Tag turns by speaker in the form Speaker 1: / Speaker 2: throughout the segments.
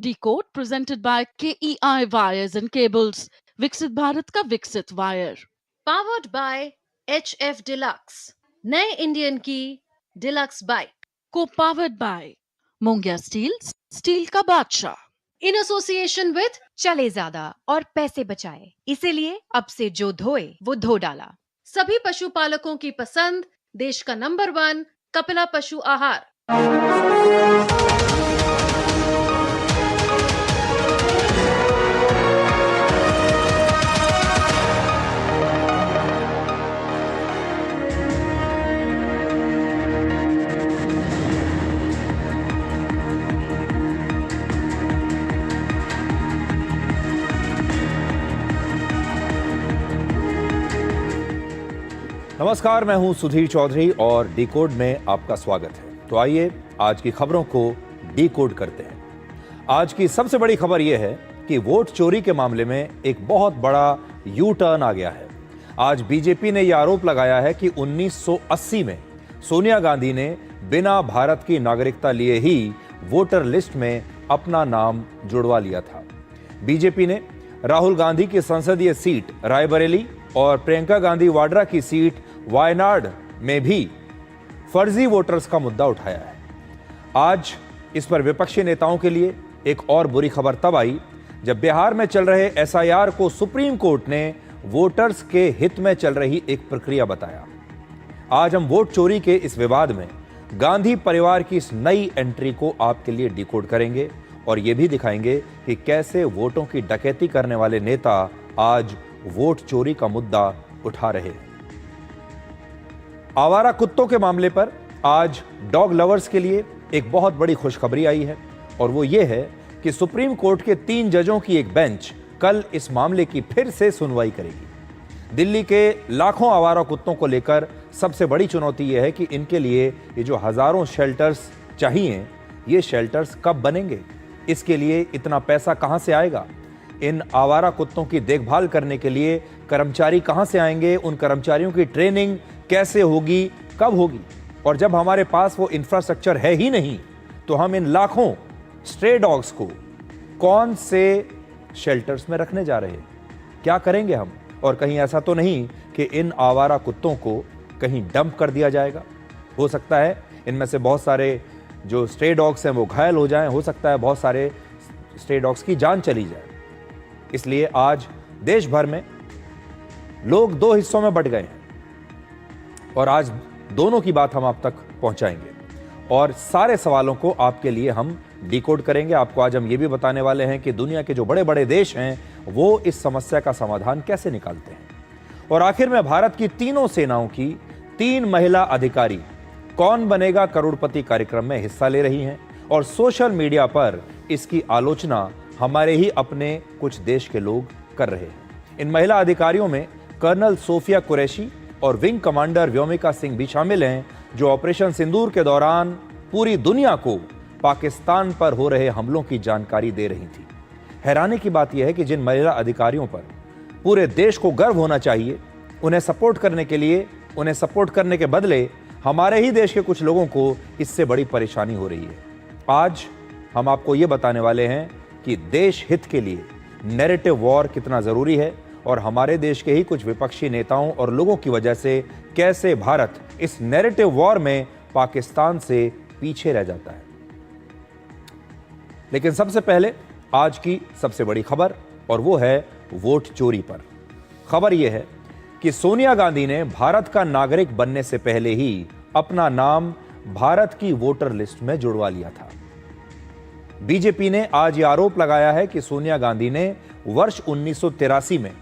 Speaker 1: Decode presented by KEI Wires and Cables. विकसित भारत का विकसित wire.
Speaker 2: Powered by HF deluxe, नए इंडियन की deluxe bike.
Speaker 1: Co-powered by Mongia steel, steel का बादशाह.
Speaker 2: इन एसोसिएशन विद
Speaker 3: चले ज्यादा और पैसे बचाए, इसीलिए अब से जो धोए वो धो डाला.
Speaker 2: सभी पशुपालकों की पसंद, देश का नंबर 1 कपिला पशु आहार.
Speaker 4: नमस्कार, मैं हूं सुधीर चौधरी और डिकोड में आपका स्वागत है। तो आइए आज की खबरों को डिकोड करते हैं। आज की सबसे बड़ी खबर यह है कि वोट चोरी के मामले में एक बहुत बड़ा यू टर्न आ गया है। आज बीजेपी ने यह आरोप लगाया है कि 1980 में सोनिया गांधी ने बिना भारत की नागरिकता लिए ही वोटर लिस्ट में अपना नाम जुड़वा लिया था। बीजेपी ने राहुल गांधी की संसदीय सीट रायबरेली और प्रियंका गांधी वाड्रा की सीट वायनाड में भी फर्जी वोटर्स का मुद्दा उठाया है। आज इस पर विपक्षी नेताओं के लिए एक और बुरी खबर तब आई जब बिहार में चल रहे SIR को सुप्रीम कोर्ट ने वोटर्स के हित में चल रही एक प्रक्रिया बताया। आज हम वोट चोरी के इस विवाद में गांधी परिवार की इस नई एंट्री को आपके लिए डिकोड करेंगे और यह भी दिखाएंगे कि कैसे वोटों की डकैती करने वाले नेता आज वोट चोरी का मुद्दा उठा रहे हैं। आवारा कुत्तों के मामले पर आज डॉग लवर्स के लिए एक बहुत बड़ी खुशखबरी आई है और वो ये है कि सुप्रीम कोर्ट के 3 जजों की एक बेंच कल इस मामले की फिर से सुनवाई करेगी। दिल्ली के लाखों आवारा कुत्तों को लेकर सबसे बड़ी चुनौती यह है कि इनके लिए ये जो हजारों शेल्टर्स चाहिए, ये शेल्टर्स कब बनेंगे, इसके लिए इतना पैसा कहां से आएगा, इन आवारा कुत्तों की देखभाल करने के लिए कर्मचारी कहां से आएंगे, उन कर्मचारियों की ट्रेनिंग कैसे होगी, कब होगी, और जब हमारे पास वो इंफ्रास्ट्रक्चर है ही नहीं तो हम इन लाखों स्ट्रे डॉग्स को कौन से शेल्टर्स में रखने जा रहे हैं, क्या करेंगे हम, और कहीं ऐसा तो नहीं कि इन आवारा कुत्तों को कहीं डंप कर दिया जाएगा। हो सकता है इनमें से बहुत सारे जो स्ट्रे डॉग्स हैं वो घायल हो जाएं, हो सकता है बहुत सारे स्ट्रे डॉग्स की जान चली जाए। इसलिए आज देश भर में लोग 2 हिस्सों में बंट गए हैं और आज दोनों की बात हम आप तक पहुंचाएंगे और सारे सवालों को आपके लिए हम डिकोड करेंगे। आपको आज हम ये भी बताने वाले हैं कि दुनिया के जो बड़े बड़े देश हैं वो इस समस्या का समाधान कैसे निकालते हैं। और आखिर में भारत की तीनों सेनाओं की 3 महिला अधिकारी कौन बनेगा करोड़पति कार्यक्रम में हिस्सा ले रही हैं और सोशल मीडिया पर इसकी आलोचना हमारे ही अपने कुछ देश के लोग कर रहे हैं। इन महिला अधिकारियों में कर्नल सोफिया कुरैशी और विंग कमांडर व्योमिका सिंह भी शामिल हैं, जो ऑपरेशन सिंदूर के दौरान पूरी दुनिया को पाकिस्तान पर हो रहे हमलों की जानकारी दे रही थी। हैरानी की बात यह है कि जिन महिला अधिकारियों पर पूरे देश को गर्व होना चाहिए, उन्हें सपोर्ट करने के लिए, उन्हें सपोर्ट करने के बदले हमारे ही देश के कुछ लोगों को इससे बड़ी परेशानी हो रही है। आज हम आपको ये बताने वाले हैं कि देश हित के लिए नैरेटिव वॉर कितना जरूरी है और हमारे देश के ही कुछ विपक्षी नेताओं और लोगों की वजह से कैसे भारत इस नैरेटिव वॉर में पाकिस्तान से पीछे रह जाता है। लेकिन सबसे पहले आज की सबसे बड़ी खबर, और वो है वोट चोरी पर। खबर यह है कि सोनिया गांधी ने भारत का नागरिक बनने से पहले ही अपना नाम भारत की वोटर लिस्ट में जुड़वा लिया था। बीजेपी ने आज यह आरोप लगाया है कि सोनिया गांधी ने वर्ष 1983 में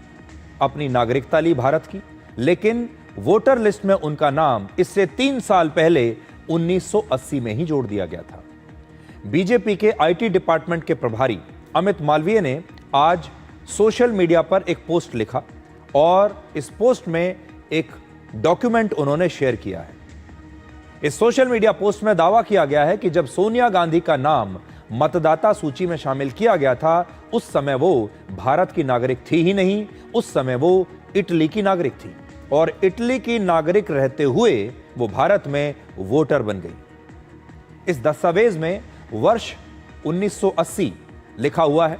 Speaker 4: अपनी नागरिकता ली भारत की, लेकिन वोटर लिस्ट में उनका नाम इससे 3 साल पहले 1980 में ही जोड़ दिया गया था। बीजेपी के IT डिपार्टमेंट के प्रभारी अमित मालवीय ने आज सोशल मीडिया पर एक पोस्ट लिखा और इस पोस्ट में एक डॉक्यूमेंट उन्होंने शेयर किया है। इस सोशल मीडिया पोस्ट में दावा किया गया है कि जब सोनिया गांधी का नाम मतदाता सूची में शामिल किया गया था, उस समय वो भारत की नागरिक थी ही नहीं, उस समय वो इटली की नागरिक थी और इटली की नागरिक रहते हुए वो भारत में वोटर बन गई। इस दस्तावेज में वर्ष 1980 लिखा हुआ है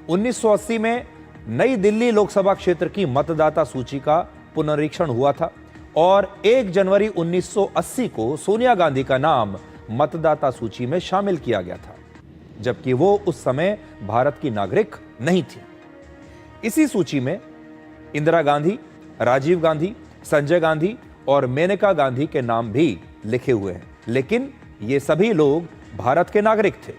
Speaker 4: 1980 में नई दिल्ली लोकसभा क्षेत्र की मतदाता सूची का पुनरीक्षण हुआ था और 1 जनवरी 1980 को सोनिया गांधी का नाम मतदाता सूची में शामिल किया गया था, जबकि वो उस समय भारत की नागरिक नहीं थी। इसी सूची में इंदिरा गांधी, राजीव गांधी, संजय गांधी और मेनका गांधी के नाम भी लिखे हुए हैं, लेकिन ये सभी लोग भारत के नागरिक थे।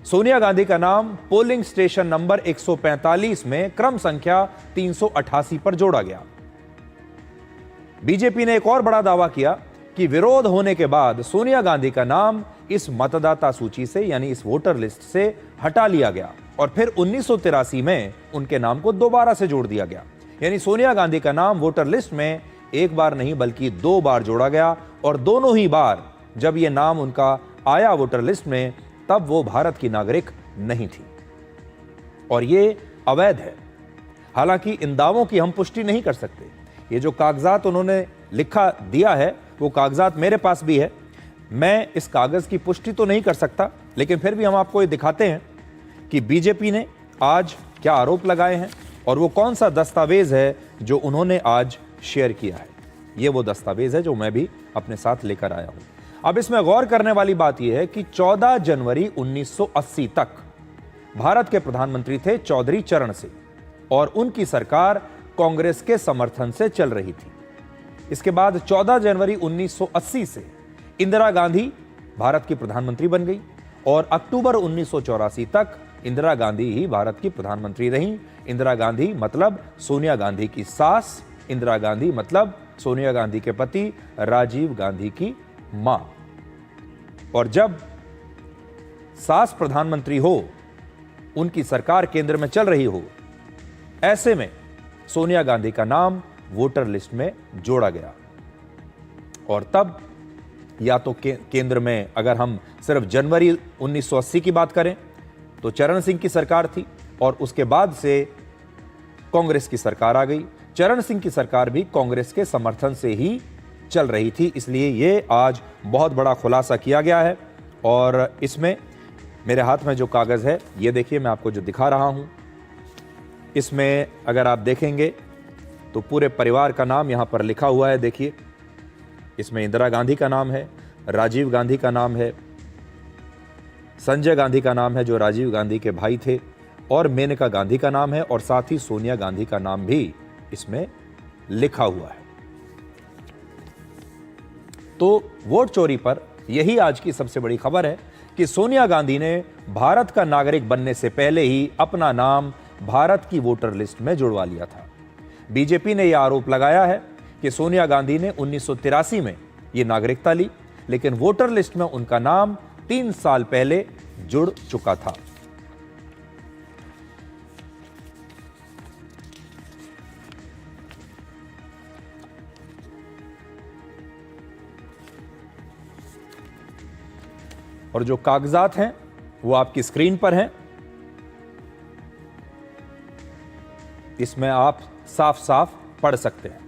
Speaker 4: सोनिया गांधी का नाम पोलिंग स्टेशन नंबर 145 में क्रम संख्या 388 पर जोड़ा गया। बीजेपी ने एक और बड़ा दावा किया कि विरोध होने के बाद सोनिया गांधी का नाम इस मतदाता सूची से यानी इस वोटर लिस्ट से हटा लिया गया और फिर 1983 में उनके नाम को दोबारा से जोड़ दिया गया। यानी सोनिया गांधी का नाम वोटर लिस्ट में एक बार नहीं बल्कि 2 बार जोड़ा गया और दोनों ही बार जब यह नाम उनका आया वोटर लिस्ट में तब वो भारत की नागरिक नहीं थी और ये अवैध है। हालांकि इन दावों की हम पुष्टि नहीं कर सकते। ये जो कागजात उन्होंने लिखा दिया है वो कागजात मेरे पास भी है, मैं इस कागज की पुष्टि तो नहीं कर सकता, लेकिन फिर भी हम आपको ये दिखाते हैं कि बीजेपी ने आज क्या आरोप लगाए हैं और वो कौन सा दस्तावेज है जो उन्होंने आज शेयर किया है। ये वो दस्तावेज है जो मैं भी अपने साथ लेकर आया हूं। अब इसमें गौर करने वाली बात यह है कि 14 जनवरी 1980 तक भारत के प्रधानमंत्री थे चौधरी चरण सिंह और उनकी सरकार कांग्रेस के समर्थन से चल रही थी। इसके बाद 14 जनवरी 1980 से इंदिरा गांधी भारत की प्रधानमंत्री बन गई और अक्टूबर 1984 तक इंदिरा गांधी ही भारत की प्रधानमंत्री रहीं। इंदिरा गांधी मतलब सोनिया गांधी की सास, इंदिरा गांधी मतलब सोनिया गांधी के पति राजीव गांधी की मां। और जब सास प्रधानमंत्री हो, उनकी सरकार केंद्र में चल रही हो, ऐसे में सोनिया गांधी का नाम वोटर लिस्ट में जोड़ा गया। और तब या तो केंद्र में अगर हम सिर्फ जनवरी 1980 की बात करें तो चरण सिंह की सरकार थी और उसके बाद से कांग्रेस की सरकार आ गई। चरण सिंह की सरकार भी कांग्रेस के समर्थन से ही चल रही थी, इसलिए ये आज बहुत बड़ा खुलासा किया गया है। और इसमें मेरे हाथ में जो कागज़ है ये देखिए, मैं आपको जो दिखा रहा हूं, इसमें अगर आप देखेंगे तो पूरे परिवार का नाम यहां पर लिखा हुआ है। देखिए, इसमें इंदिरा गांधी का नाम है, राजीव गांधी का नाम है, संजय गांधी का नाम है जो राजीव गांधी के भाई थे, और मेनका गांधी का नाम है, और साथ ही सोनिया गांधी का नाम भी इसमें लिखा हुआ है। तो वोट चोरी पर यही आज की सबसे बड़ी खबर है कि सोनिया गांधी ने भारत का नागरिक बनने से पहले ही अपना नाम भारत की वोटर लिस्ट में जुड़वा लिया था। बीजेपी ने यह आरोप लगाया है कि सोनिया गांधी ने 1983 में यह नागरिकता ली, लेकिन वोटर लिस्ट में उनका नाम 3 साल पहले जुड़ चुका था। और जो कागजात हैं वो आपकी स्क्रीन पर हैं। इसमें आप साफ साफ पढ़ सकते हैं।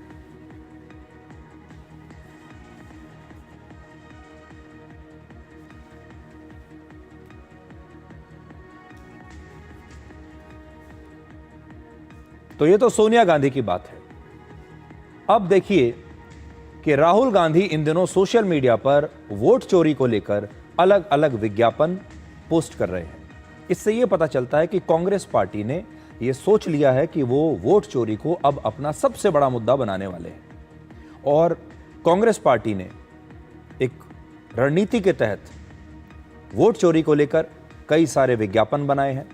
Speaker 4: तो ये तो सोनिया गांधी की बात है। अब देखिए कि राहुल गांधी इन दिनों सोशल मीडिया पर वोट चोरी को लेकर अलग अलग विज्ञापन पोस्ट कर रहे हैं। इससे यह पता चलता है कि कांग्रेस पार्टी ने यह सोच लिया है कि वो वोट चोरी को अब अपना सबसे बड़ा मुद्दा बनाने वाले हैं, और कांग्रेस पार्टी ने एक रणनीति के तहत वोट चोरी को लेकर कई सारे विज्ञापन बनाए हैं।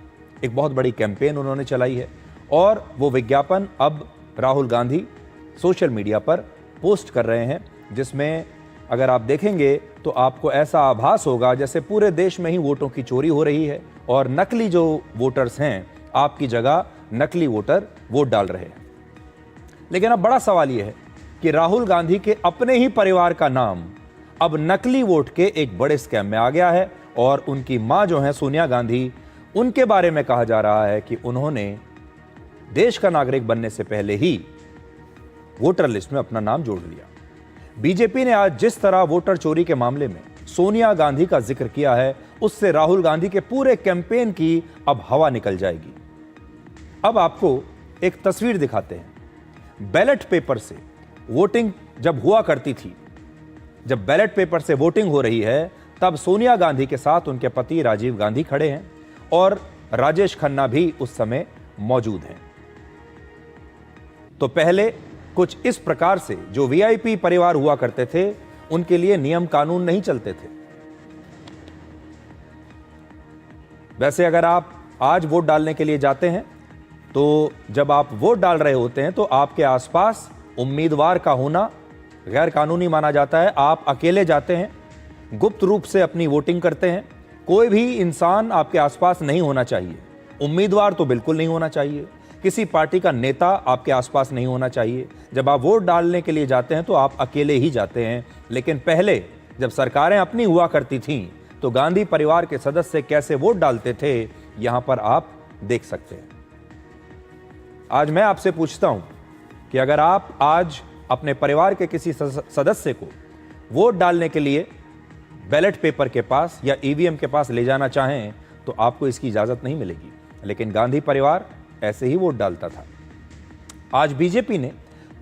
Speaker 4: एक बहुत बड़ी कैंपेन उन्होंने चलाई है और वो विज्ञापन अब राहुल गांधी सोशल मीडिया पर पोस्ट कर रहे हैं, जिसमें अगर आप देखेंगे तो आपको ऐसा आभास होगा जैसे पूरे देश में ही वोटों की चोरी हो रही है और नकली जो वोटर्स हैं आपकी जगह नकली वोटर वोट डाल रहे हैं। लेकिन अब बड़ा सवाल यह है कि राहुल गांधी के अपने ही परिवार का नाम अब नकली वोट के एक बड़े स्कैम में आ गया है, और उनकी मां जो है सोनिया गांधी, उनके बारे में कहा जा रहा है कि उन्होंने देश का नागरिक बनने से पहले ही वोटर लिस्ट में अपना नाम जोड़ लिया। बीजेपी ने आज जिस तरह वोटर चोरी के मामले में सोनिया गांधी का जिक्र किया है उससे राहुल गांधी के पूरे कैंपेन की अब हवा निकल जाएगी। अब आपको एक तस्वीर दिखाते हैं। बैलेट पेपर से वोटिंग जब हुआ करती थी, जब बैलेट पेपर से वोटिंग हो रही है, तब सोनिया गांधी के साथ उनके पति राजीव गांधी खड़े हैं और राजेश खन्ना भी उस समय मौजूद हैं। तो पहले कुछ इस प्रकार से जो वीआईपी परिवार हुआ करते थे, उनके लिए नियम कानून नहीं चलते थे। वैसे अगर आप आज वोट डालने के लिए जाते हैं, तो जब आप वोट डाल रहे होते हैं तो आपके आसपास उम्मीदवार का होना गैर कानूनी माना जाता है। आप अकेले जाते हैं, गुप्त रूप से अपनी वोटिंग करते हैं। कोई भी इंसान आपके आसपास नहीं होना चाहिए। उम्मीदवार तो बिल्कुल नहीं होना चाहिए, किसी पार्टी का नेता आपके आसपास नहीं होना चाहिए। जब आप वोट डालने के लिए जाते हैं तो आप अकेले ही जाते हैं। लेकिन पहले जब सरकारें अपनी हुआ करती थीं, तो गांधी परिवार के सदस्य कैसे वोट डालते थे, यहां पर आप देख सकते हैं। आज मैं आपसे पूछता हूं कि अगर आप आज अपने परिवार के किसी सदस्य को वोट डालने के लिए बैलेट पेपर के पास या ईवीएम के पास ले जाना चाहें, तो आपको इसकी इजाजत नहीं मिलेगी। लेकिन गांधी परिवार ऐसे ही वोट डालता था। आज बीजेपी ने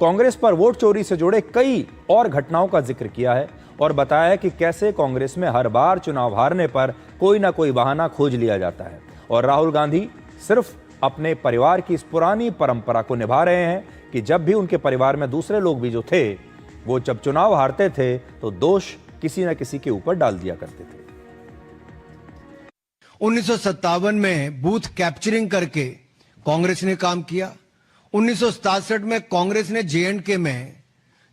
Speaker 4: कांग्रेस पर वोट चोरी से जुड़े कई और घटनाओं का जिक्र किया है और बताया है कि कैसे कांग्रेस में हर बार चुनाव हारने पर कोई ना कोई बहाना खोज लिया जाता है और राहुल गांधी सिर्फ अपने परिवार की इस पुरानी परंपरा को निभा रहे हैं कि जब भी उनके परिवार में दूसरे लोग भी जो थे, वो जब चुनाव हारते थे तो दोष किसी न किसी के ऊपर डाल दिया करते थे।
Speaker 5: 1957 में बूथ कैप्चरिंग करके कांग्रेस ने काम किया। 1967 में कांग्रेस ने जे&के में,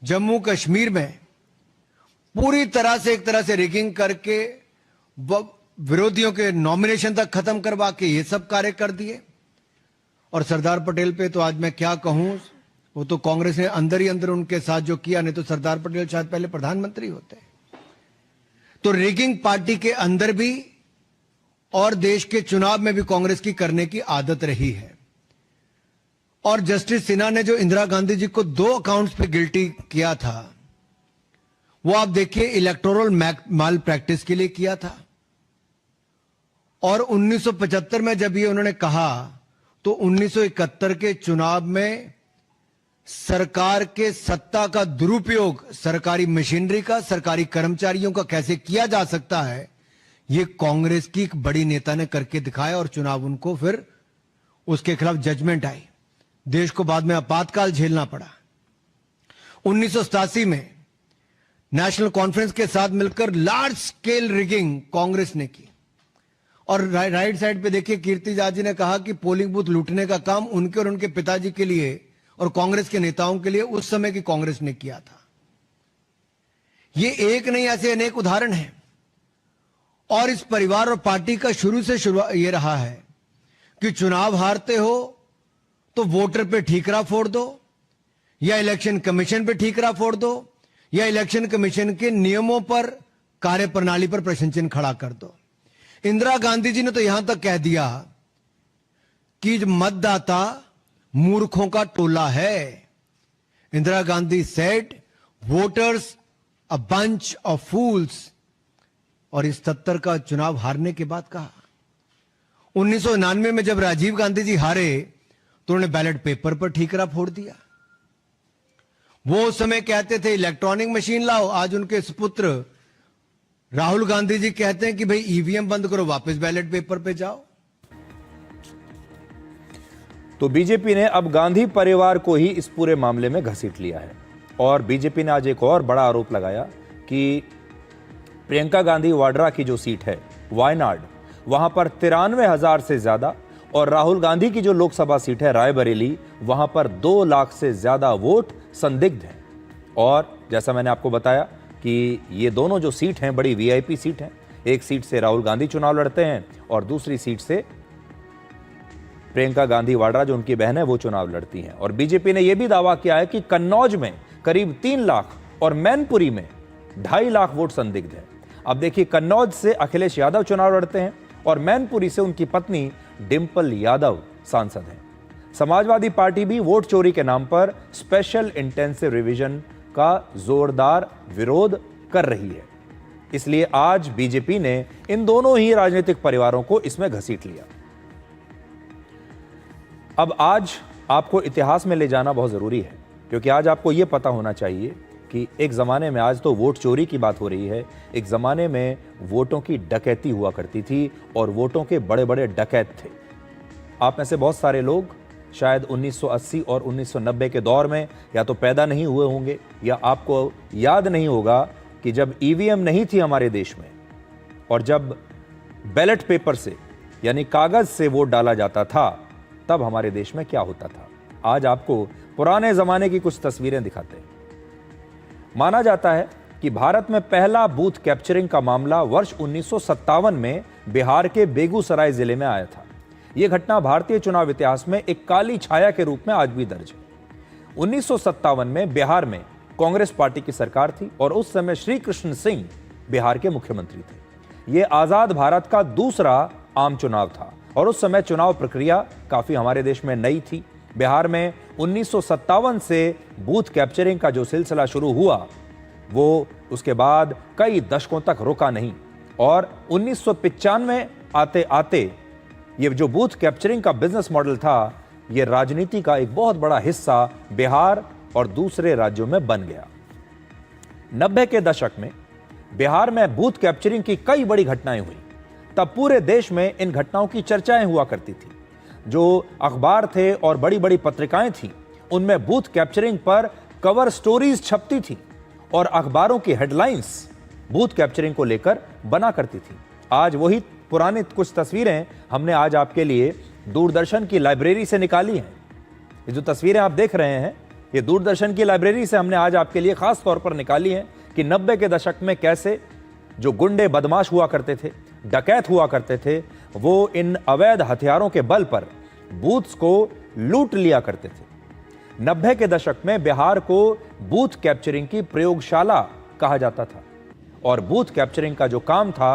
Speaker 5: जम्मू कश्मीर में पूरी तरह से एक तरह से रिगिंग करके विरोधियों के नॉमिनेशन तक खत्म करवा के ये सब कार्य कर दिए। और सरदार पटेल पे तो आज मैं क्या कहूं, वो तो कांग्रेस ने अंदर ही अंदर उनके साथ जो किया, नहीं तो सरदार पटेल शायद पहले प्रधानमंत्री होते। तो रिगिंग पार्टी के अंदर भी और देश के चुनाव में भी कांग्रेस की करने की आदत रही है। और जस्टिस सिन्हा ने जो इंदिरा गांधी जी को 2 अकाउंट्स पे गिल्टी किया था, वो आप देखिए इलेक्टोरल माल प्रैक्टिस के लिए किया था। और 1975 में जब ये उन्होंने कहा, तो 1971 के चुनाव में सरकार के सत्ता का दुरुपयोग सरकारी मशीनरी का, सरकारी कर्मचारियों का कैसे किया जा सकता है, ये कांग्रेस की एक बड़ी नेता ने करके दिखाया और चुनाव उनको फिर उसके खिलाफ जजमेंट आई। देश को बाद में आपातकाल झेलना पड़ा। 1987 में नेशनल कॉन्फ्रेंस के साथ मिलकर लार्ज स्केल रिगिंग कांग्रेस ने की। और राइट साइड पे देखिए, कीर्ति जाजी ने कहा कि पोलिंग बूथ लूटने का काम उनके और उनके पिताजी के लिए और कांग्रेस के नेताओं के लिए उस समय की कांग्रेस ने किया था। ये एक नहीं, ऐसे अनेक उदाहरण हैं। और इस परिवार और पार्टी का शुरू से ये रहा है कि चुनाव हारते हो तो वोटर पे ठीकरा फोड़ दो, या इलेक्शन कमीशन पे ठीकरा फोड़ दो, या इलेक्शन कमीशन के नियमों पर, कार्यप्रणाली पर प्रश्न चिन्ह खड़ा कर दो। इंदिरा गांधी जी ने तो यहां तक कह दिया कि मतदाता मूर्खों का टोला है। Indira Gandhi said voters a bunch of fools. और इस 77 का चुनाव हारने के बाद कहा। 1999 में जब राजीव गांधी जी हारे तो उन्होंने बैलेट पेपर पर ठीकरा फोड़ दिया। वो उस समय कहते थे इलेक्ट्रॉनिक मशीन लाओ, आज उनके सुपुत्र राहुल गांधी जी कहते हैं कि भाई ईवीएम बंद करो, वापस बैलेट पेपर पे जाओ।
Speaker 4: तो बीजेपी ने अब गांधी परिवार को ही इस पूरे मामले में घसीट लिया है। और बीजेपी ने आज एक और बड़ा आरोप लगाया कि प्रियंका गांधी वाड्रा की जो सीट है वायनाड, वहां पर 93,000 से ज्यादा, और राहुल गांधी की जो लोकसभा सीट है रायबरेली, वहां पर 2 लाख से ज्यादा वोट संदिग्ध हैं। और जैसा मैंने आपको बताया कि ये दोनों जो सीट हैं बड़ी वीआईपी सीट हैं। एक सीट से राहुल गांधी चुनाव लड़ते हैं और दूसरी सीट से प्रियंका गांधी वाड्रा जो उनकी बहन है वो चुनाव लड़ती हैं। और बीजेपी ने यह भी दावा किया है कि कन्नौज में करीब 3 लाख और मैनपुरी में 2.5 लाख वोट संदिग्ध हैं। अब देखिए, कन्नौज से अखिलेश यादव चुनाव लड़ते हैं और मैनपुरी से उनकी पत्नी डिंपल यादव सांसद हैं। समाजवादी पार्टी भी वोट चोरी के नाम पर स्पेशल इंटेंसिव रिवीजन का जोरदार विरोध कर रही है। इसलिए आज बीजेपी ने इन दोनों ही राजनीतिक परिवारों को इसमें घसीट लिया। अब आज आपको इतिहास में ले जाना बहुत जरूरी है, क्योंकि आज आपको यह पता होना चाहिए कि एक जमाने में, आज तो वोट चोरी की बात हो रही है, एक जमाने में वोटों की डकैती हुआ करती थी और वोटों के बड़े बड़े डकैत थे। आप में से बहुत सारे लोग शायद 1980 और 1990 के दौर में या तो पैदा नहीं हुए होंगे, या आपको याद नहीं होगा कि जब ईवीएम नहीं थी हमारे देश में और जब बैलेट पेपर से यानी कागज से वोट डाला जाता था, तब हमारे देश में क्या होता था। आज आपको पुराने जमाने की कुछ तस्वीरें दिखाते हैं। माना जाता है कि भारत में पहला बूथ कैप्चरिंग का मामला वर्ष 1957 में बिहार के बेगूसराय जिले में आया था। यह घटना भारतीय चुनाव इतिहास में एक काली छाया के रूप में आज भी दर्ज है। 1957 में बिहार में कांग्रेस पार्टी की सरकार थी और उस समय श्री कृष्ण सिंह बिहार के मुख्यमंत्री थे। यह आजाद भारत का दूसरा आम चुनाव था और उस समय चुनाव प्रक्रिया काफी हमारे देश में नई थी। बिहार में 1957 से बूथ कैप्चरिंग का जो सिलसिला शुरू हुआ, वो उसके बाद कई दशकों तक रुका नहीं और 1995 आते आते ये जो बूथ कैप्चरिंग का बिजनेस मॉडल था, ये राजनीति का एक बहुत बड़ा हिस्सा बिहार और दूसरे राज्यों में बन गया। 90 के दशक में बिहार में बूथ कैप्चरिंग की कई बड़ी घटनाएं हुई। तब पूरे देश में इन घटनाओं की चर्चाएं हुआ करती थी। जो अखबार थे और बड़ी बड़ी पत्रिकाएं थी, उनमें बूथ कैप्चरिंग पर कवर स्टोरीज छपती थी और अखबारों की हेडलाइंस बूथ कैप्चरिंग को लेकर बना करती थी। आज वही पुरानी कुछ तस्वीरें हमने आज आपके लिए दूरदर्शन की लाइब्रेरी से निकाली हैं। ये जो तस्वीरें आप देख रहे हैं, ये दूरदर्शन की लाइब्रेरी से हमने आज आपके लिए खास तौर पर निकाली हैं कि 90 के दशक में कैसे जो गुंडे बदमाश हुआ करते थे, डकैत हुआ करते थे, वो इन अवैध हथियारों के बल पर बूथ्स को लूट लिया करते थे। 90 के दशक में बिहार को बूथ कैप्चरिंग की प्रयोगशाला कहा जाता था और बूथ कैप्चरिंग का जो काम था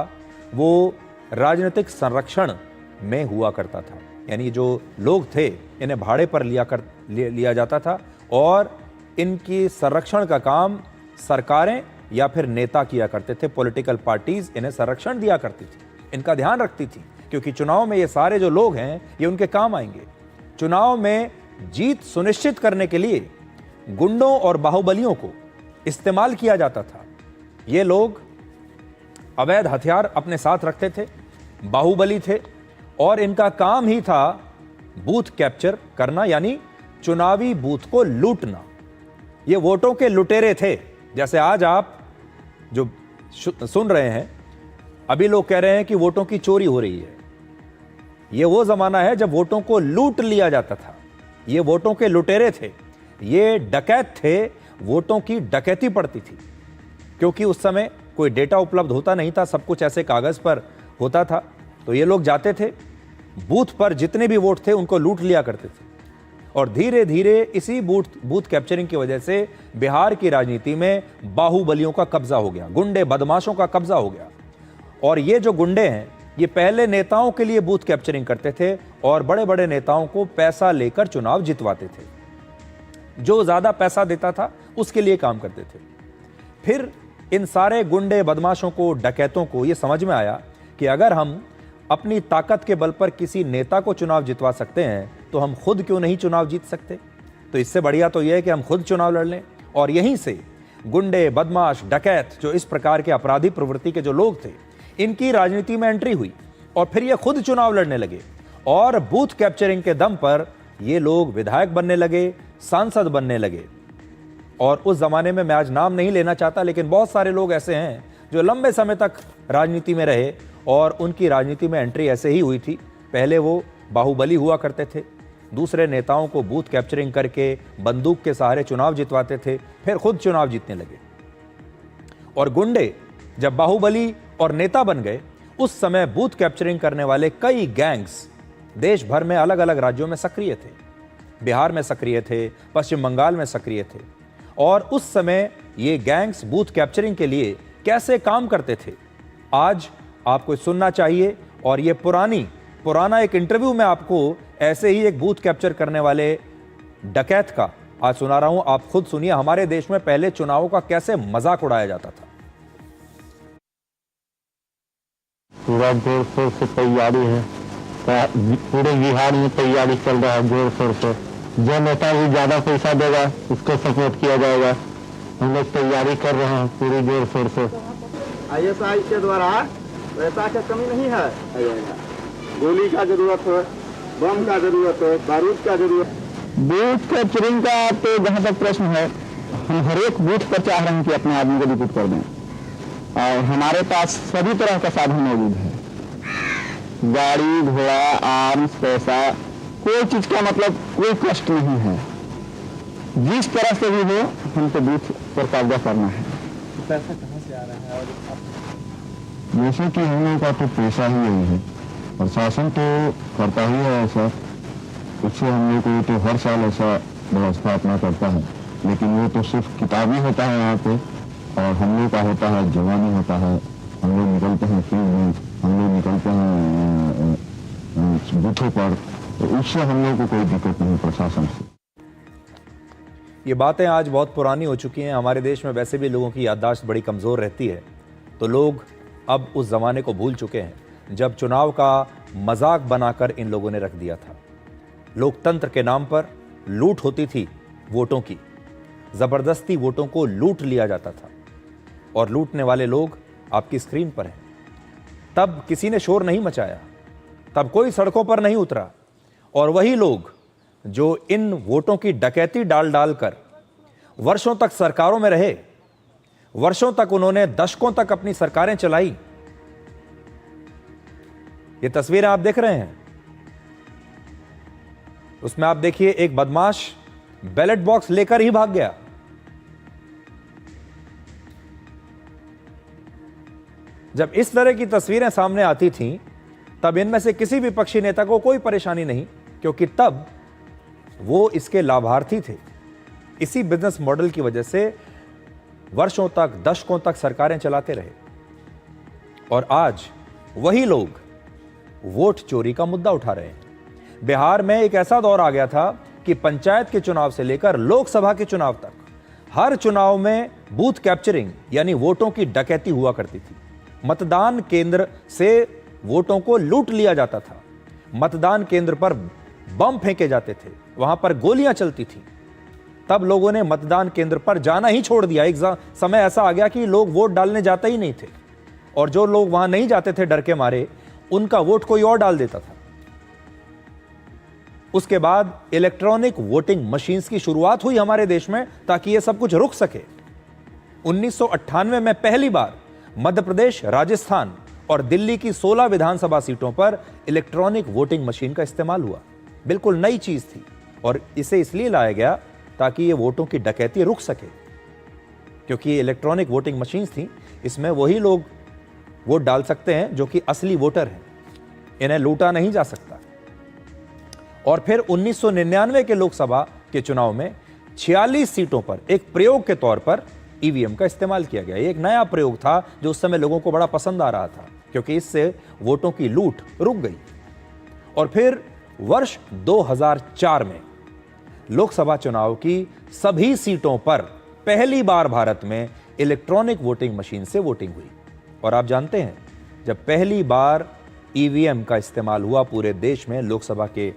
Speaker 4: वो राजनीतिक संरक्षण में हुआ करता था। यानी जो लोग थे, इन्हें भाड़े पर लिया जाता था और इनकी संरक्षण का काम सरकारें या फिर नेता किया करते थे। पॉलिटिकल पार्टीज इन्हें संरक्षण दिया करती थी, इनका ध्यान रखती थी, क्योंकि चुनाव में ये सारे जो लोग हैं ये उनके काम आएंगे। चुनाव में जीत सुनिश्चित करने के लिए गुंडों और बाहुबलियों को इस्तेमाल किया जाता था। ये लोग अवैध हथियार अपने साथ रखते थे, बाहुबली थे और इनका काम ही था बूथ कैप्चर करना, यानी चुनावी बूथ को लूटना। ये वोटों के लुटेरे थे। जैसे आज आप जो सुन रहे हैं, अभी लोग कह रहे हैं कि वोटों की चोरी हो रही है। ये वो जमाना है जब वोटों को लूट लिया जाता था। ये वोटों के लुटेरे थे, ये डकैत थे, वोटों की डकैती पड़ती थी, क्योंकि उस समय कोई डेटा उपलब्ध होता नहीं था, सब कुछ ऐसे कागज पर होता था। तो ये लोग जाते थे बूथ पर, जितने भी वोट थे उनको लूट लिया करते थे और धीरे धीरे इसी बूथ कैप्चरिंग की वजह से बिहार की राजनीति में बाहुबलियों का कब्जा हो गया, गुंडे बदमाशों का कब्जा हो गया। और ये जो गुंडे हैं, ये पहले नेताओं के लिए बूथ कैप्चरिंग करते थे और बड़े बड़े नेताओं को पैसा लेकर चुनाव जितवाते थे। जो ज्यादा पैसा देता था उसके लिए काम करते थे। फिर इन सारे गुंडे बदमाशों को, डकैतों को ये समझ में आया कि अगर हम अपनी ताकत के बल पर किसी नेता को चुनाव जितवा सकते हैं तो हम खुद क्यों नहीं चुनाव जीत सकते। तो इससे बढ़िया तो यह है कि हम खुद चुनाव लड़ लें। और यहीं से गुंडे, बदमाश, डकैत, जो इस प्रकार के अपराधी प्रवृत्ति के जो लोग थे, इनकी राजनीति में एंट्री हुई और फिर ये खुद चुनाव लड़ने लगे और बूथ कैप्चरिंग के दम पर ये लोग विधायक बनने लगे, सांसद बनने लगे। और उस जमाने में मैं आज नाम नहीं लेना चाहता, लेकिन बहुत सारे लोग ऐसे हैं जो लंबे समय तक राजनीति में रहे और उनकी राजनीति में एंट्री ऐसे ही हुई थी। पहले वो बाहुबली हुआ करते थे, दूसरे नेताओं को बूथ कैप्चरिंग करके बंदूक के सहारे चुनाव जितवाते थे, फिर खुद चुनाव जीतने लगे। और गुंडे जब बाहुबली और नेता बन गए, उस समय बूथ कैप्चरिंग करने वाले कई गैंग्स देश भर में अलग अलग राज्यों में सक्रिय थे। बिहार में सक्रिय थे, पश्चिम बंगाल में सक्रिय थे। और उस समय ये गैंग्स बूथ कैप्चरिंग के लिए कैसे काम करते थे, आज आपको सुनना चाहिए। और ये पुराना एक इंटरव्यू में आपको ऐसे ही एक बूथ कैप्चर करने वाले डकैत का आज सुना रहा हूं। आप खुद सुनिए हमारे देश में पहले चुनावों का कैसे मजाक उड़ाया जाता था।
Speaker 6: पूरा जोर शोर से तैयारी है। पूरे बिहार में तैयारी चल रहा है जोर शोर से। जो नेता भी ज्यादा पैसा देगा उसको सपोर्ट किया जाएगा। हम लोग तैयारी कर रहे हैं पूरी जोर शोर से।
Speaker 7: ISI के द्वारा पैसा की कमी नहीं है। गोली का जरूरत है, बम का जरूरत है, बारूद का जरूरत।
Speaker 6: बूथ कैप्चरिंग का तो जहाँ तक प्रश्न है, हम हर एक बूथ पर चाह रहे हैं कि अपने आदमी को रिपोर्ट कर दें और हमारे पास सभी तरह का साधन मौजूद है। गाड़ी घोड़ा आर्म्स पैसा कोई चीज का मतलब कोई कष्ट नहीं है। जिस तरह से भी हो हमको बूथ पर कब्जा करना है।
Speaker 7: पैसा कहाँ से आ रहा है? और
Speaker 6: जैसे कि हम लोगों का तो पैसा ही यही है, प्रशासन तो करता ही है ऐसा। उससे हम लोग को तो हर साल ऐसा व्यवस्था अपना करता है, लेकिन वो तो सिर्फ किताबी होता है यहाँ पे, और हम लोग का होता है जवानी होता है। हम लोग निकलते हैं फील्ड में, हम लोग निकलते हैं बूथों पर, तो उससे हम लोग को कोई दिक्कत नहीं प्रशासन से।
Speaker 4: ये बातें आज बहुत पुरानी हो चुकी हैं। हमारे देश में वैसे भी लोगों की याददाश्त बड़ी कमज़ोर रहती है, तो लोग अब उस ज़माने को भूल चुके हैं जब चुनाव का मजाक बनाकर इन लोगों ने रख दिया था। लोकतंत्र के नाम पर लूट होती थी वोटों की, ज़बरदस्ती वोटों को लूट लिया जाता था, और लूटने वाले लोग आपकी स्क्रीन पर हैं। तब किसी ने शोर नहीं मचाया, तब कोई सड़कों पर नहीं उतरा, और वही लोग जो इन वोटों की डकैती डाल डालकर वर्षों तक सरकारों में रहे, वर्षों तक उन्होंने दशकों तक अपनी सरकारें चलाई। ये तस्वीरें आप देख रहे हैं, उसमें आप देखिए एक बदमाश बैलेट बॉक्स लेकर ही भाग गया। जब इस तरह की तस्वीरें सामने आती थीं, तब इनमें से किसी विपक्षी नेता को कोई परेशानी नहीं, क्योंकि तब वो इसके लाभार्थी थे। इसी बिजनेस मॉडल की वजह से वर्षों तक, दशकों तक सरकारें चलाते रहे, और आज वही लोग वोट चोरी का मुद्दा उठा रहे हैं। बिहार में एक ऐसा दौर आ गया था कि पंचायत के चुनाव से लेकर लोकसभा के चुनाव तक हर चुनाव में बूथ कैप्चरिंग यानी वोटों की डकैती हुआ करती थी। मतदान केंद्र से वोटों को लूट लिया जाता था, मतदान केंद्र पर बम फेंके जाते थे, वहां पर गोलियां चलती थी। तब लोगों ने मतदान केंद्र पर जाना ही छोड़ दिया। एक समय ऐसा आ गया कि लोग वोट डालने जाते ही नहीं थे, और जो लोग वहां नहीं जाते थे डर के मारे, उनका वोट कोई और डाल देता था। उसके बाद इलेक्ट्रॉनिक वोटिंग मशीन्स की शुरुआत हुई हमारे देश में, ताकि यह सब कुछ रुक सके। 1998 में पहली बार मध्य प्रदेश, राजस्थान और दिल्ली की 16 विधानसभा सीटों पर इलेक्ट्रॉनिक वोटिंग मशीन का इस्तेमाल हुआ। बिल्कुल नई चीज थी, और इसे इसलिए लाया गया ताकि ये वोटों की डकैती रुक सके, क्योंकि ये इलेक्ट्रॉनिक वोटिंग मशीन्स थी। इसमें वही लोग वोट डाल सकते हैं जो कि असली वोटर हैं, इन्हें लूटा नहीं जा सकता। और फिर 1999 के लोकसभा के चुनाव में 46 सीटों पर एक प्रयोग के तौर पर ईवीएम का इस्तेमाल किया गया। एक नया प्रयोग था जो उस समय लोगों को बड़ा पसंद आ रहा था, क्योंकि इससे वोटों की लूट रुक गई। और फिर वर्ष 2004 में लोकसभा चुनाव की सभी सीटों पर पहली बार भारत में इलेक्ट्रॉनिक वोटिंग मशीन से वोटिंग हुई। और आप जानते हैं, जब पहली बार ईवीएम का इस्तेमाल हुआ पूरे देश में लोकसभा के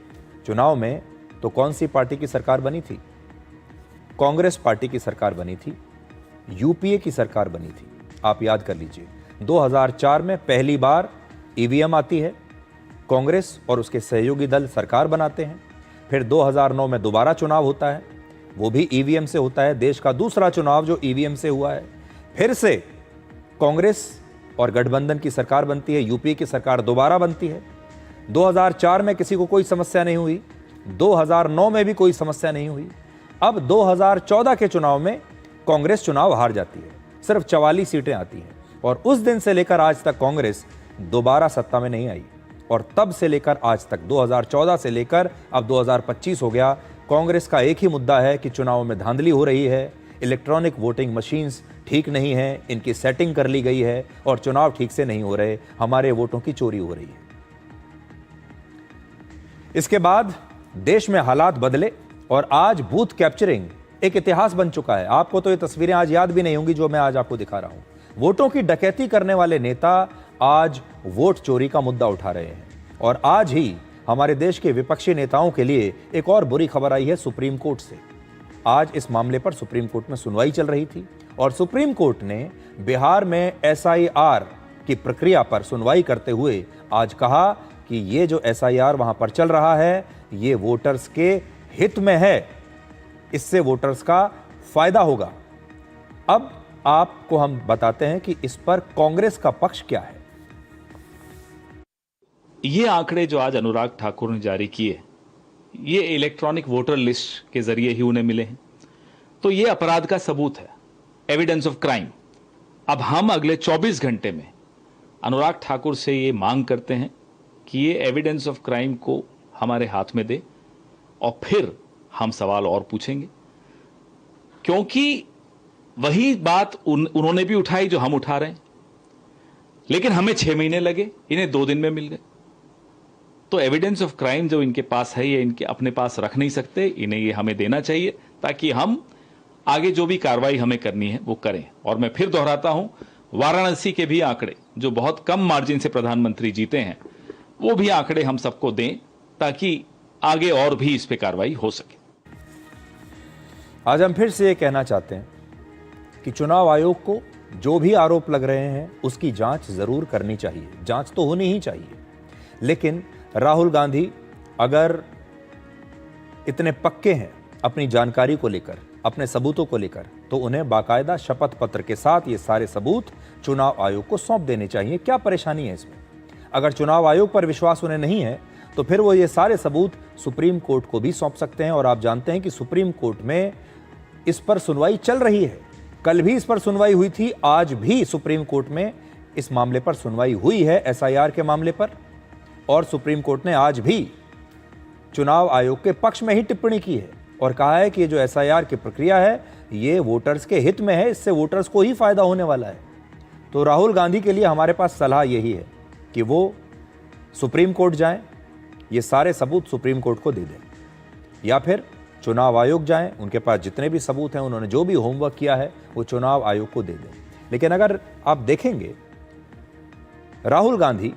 Speaker 4: चुनाव में, तो कौन सी पार्टी की सरकार बनी थी? कांग्रेस पार्टी की सरकार बनी थी, यूपीए की सरकार बनी थी। आप याद कर लीजिए, 2004 में पहली बार ईवीएम आती है, कांग्रेस और उसके सहयोगी दल सरकार बनाते हैं। फिर 2009 में दोबारा चुनाव होता है, वो भी ईवीएम से होता है, देश का दूसरा चुनाव जो ईवीएम से हुआ है। फिर से कांग्रेस और गठबंधन की सरकार बनती है, यूपीए की सरकार दोबारा बनती है। 2004 में किसी को कोई समस्या नहीं हुई, 2009 में भी कोई समस्या नहीं हुई। अब 2014 के चुनाव में कांग्रेस चुनाव हार जाती है, सिर्फ 44 सीटें आती हैं, और उस दिन से लेकर आज तक कांग्रेस दोबारा सत्ता में नहीं आई। और तब से लेकर आज तक, 2014 से लेकर अब 2025 हो गया, कांग्रेस का एक ही मुद्दा है कि चुनावों में धांधली हो रही है, इलेक्ट्रॉनिक वोटिंग मशीन्स ठीक नहीं है, इनकी सेटिंग कर ली गई है और चुनाव ठीक से नहीं हो रहे, हमारे वोटों की चोरी हो रही है। इसके बाद देश में हालात बदले और आज बूथ कैप्चरिंग एक इतिहास बन चुका है। आपको तो ये तस्वीरें आज याद भी नहीं होंगी जो मैं आज आपको दिखा रहा हूं। वोटों की डकैती करने वाले नेता आज वोट चोरी का मुद्दा उठा रहे हैं। और आज ही हमारे देश के विपक्षी नेताओं के लिए एक और बुरी खबर आई है सुप्रीम कोर्ट से। आज इस मामले पर सुप्रीम कोर्ट में सुनवाई चल रही थी और सुप्रीम कोर्ट ने बिहार में SIR की प्रक्रिया पर सुनवाई करते हुए आज कहा कि ये जो SIR वहां पर चल रहा है ये वोटर्स के हित में है, इससे वोटर्स का फायदा होगा। अब आपको हम बताते हैं कि इस पर कांग्रेस का पक्ष क्या है।
Speaker 8: ये आंकड़े जो आज अनुराग ठाकुर ने जारी किए, ये इलेक्ट्रॉनिक वोटर लिस्ट के जरिए ही उन्हें मिले हैं, तो ये अपराध का सबूत है, एविडेंस ऑफ क्राइम। अब हम अगले 24 घंटे में अनुराग ठाकुर से ये मांग करते हैं कि ये एविडेंस ऑफ क्राइम को हमारे हाथ में दे और फिर हम सवाल और पूछेंगे, क्योंकि वही बात उन्होंने भी उठाई जो हम उठा रहे हैं, लेकिन हमें 6 महीने लगे, इन्हें 2 दिन में मिल गए। तो एविडेंस ऑफ क्राइम जो इनके पास है ये इनके अपने पास रख नहीं सकते, इन्हें ये हमें देना चाहिए ताकि हम आगे जो भी कार्रवाई हमें करनी है वो करें। और मैं फिर दोहराता हूं, वाराणसी के भी आंकड़े जो बहुत कम मार्जिन से प्रधानमंत्री जीते हैं, वो भी आंकड़े हम सबको दें ताकि आगे और भी इस पे कार्रवाई हो सके।
Speaker 4: आज हम फिर से ये कहना चाहते हैं कि चुनाव आयोग को जो भी आरोप लग रहे हैं उसकी जांच जरूर करनी चाहिए, जांच तो होनी ही चाहिए। लेकिन राहुल गांधी अगर इतने पक्के हैं अपनी जानकारी को लेकर, अपने सबूतों को लेकर, तो उन्हें बाकायदा शपथ पत्र के साथ ये सारे सबूत चुनाव आयोग को सौंप देने चाहिए। क्या परेशानी है इसमें? अगर चुनाव आयोग पर विश्वास उन्हें नहीं है तो फिर वो ये सारे सबूत सुप्रीम कोर्ट को भी सौंप सकते हैं। और आप जानते हैं कि सुप्रीम कोर्ट में इस पर सुनवाई चल रही है। कल भी इस पर सुनवाई हुई थी, आज भी सुप्रीम कोर्ट में इस मामले पर सुनवाई हुई है, SIR के मामले पर। और सुप्रीम कोर्ट ने आज भी चुनाव आयोग के पक्ष में ही टिप्पणी की है और कहा है कि ये जो SIR की प्रक्रिया है ये वोटर्स के हित में है, इससे वोटर्स को ही फायदा होने वाला है। तो राहुल गांधी के लिए हमारे पास सलाह यही है कि वो सुप्रीम कोर्ट जाएं, ये सारे सबूत सुप्रीम कोर्ट को दे दें, या फिर चुनाव आयोग जाएं, उनके पास जितने भी सबूत हैं, उन्होंने जो भी होमवर्क किया है वो चुनाव आयोग को दे दें। लेकिन अगर आप देखेंगे, राहुल गांधी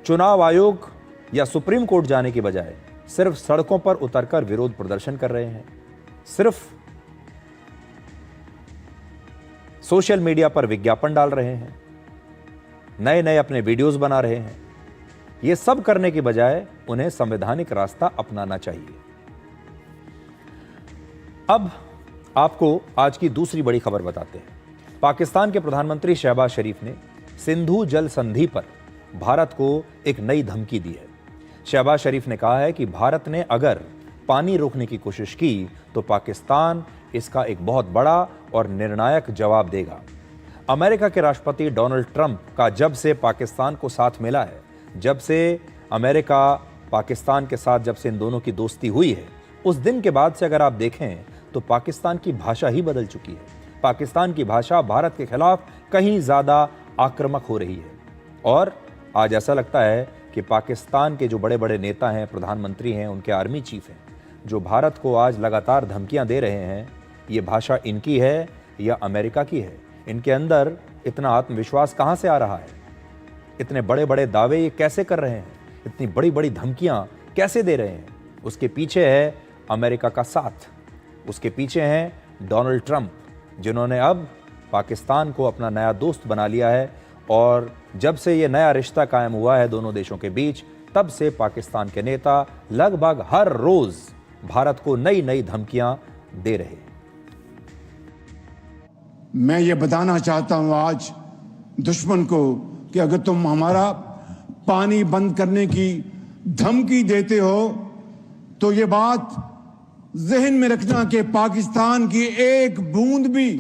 Speaker 4: चुनाव आयोग या सुप्रीम कोर्ट जाने की बजाय सिर्फ सड़कों पर उतरकर विरोध प्रदर्शन कर रहे हैं, सिर्फ सोशल मीडिया पर विज्ञापन डाल रहे हैं, नए नए अपने वीडियोस बना रहे हैं। ये सब करने की बजाय उन्हें संवैधानिक रास्ता अपनाना चाहिए। अब आपको आज की दूसरी बड़ी खबर बताते हैं। पाकिस्तान के प्रधानमंत्री शहबाज शरीफ ने सिंधु जल संधि पर भारत को एक नई धमकी दी है। शहबाज शरीफ ने कहा है कि भारत ने अगर पानी रोकने की कोशिश की तो पाकिस्तान इसका एक बहुत बड़ा और निर्णायक जवाब देगा। अमेरिका के राष्ट्रपति डोनाल्ड ट्रंप का जब से पाकिस्तान को साथ मिला है, जब से अमेरिका पाकिस्तान के साथ जब से इन दोनों की दोस्ती हुई है, उस दिन के बाद से अगर आप देखें तो पाकिस्तान की भाषा ही बदल चुकी है। पाकिस्तान की भाषा भारत के खिलाफ कहीं ज़्यादा आक्रामक हो रही है। और आज ऐसा लगता है कि पाकिस्तान के जो बड़े बड़े नेता हैं, प्रधानमंत्री हैं, उनके आर्मी चीफ हैं, जो भारत को आज लगातार धमकियां दे रहे हैं, ये भाषा इनकी है या अमेरिका की है? इनके अंदर इतना आत्मविश्वास कहाँ से आ रहा है? इतने बड़े बड़े दावे ये कैसे कर रहे हैं? इतनी बड़ी बड़ी धमकियां कैसे दे रहे हैं? उसके पीछे है अमेरिका का साथ, उसके पीछे हैं डोनाल्ड ट्रंप, जिन्होंने अब पाकिस्तान को अपना नया दोस्त बना लिया है। और जब से ये नया रिश्ता कायम हुआ है दोनों देशों के बीच, तब से पाकिस्तान के नेता लगभग हर रोज भारत को नई नई धमकियां दे रहे हैं।
Speaker 9: मैं ये बताना चाहता हूं आज दुश्मन को कि अगर तुम हमारा पानी बंद करने की धमकी देते हो तो ये बात जहन में रखना कि पाकिस्तान की एक बूंद भी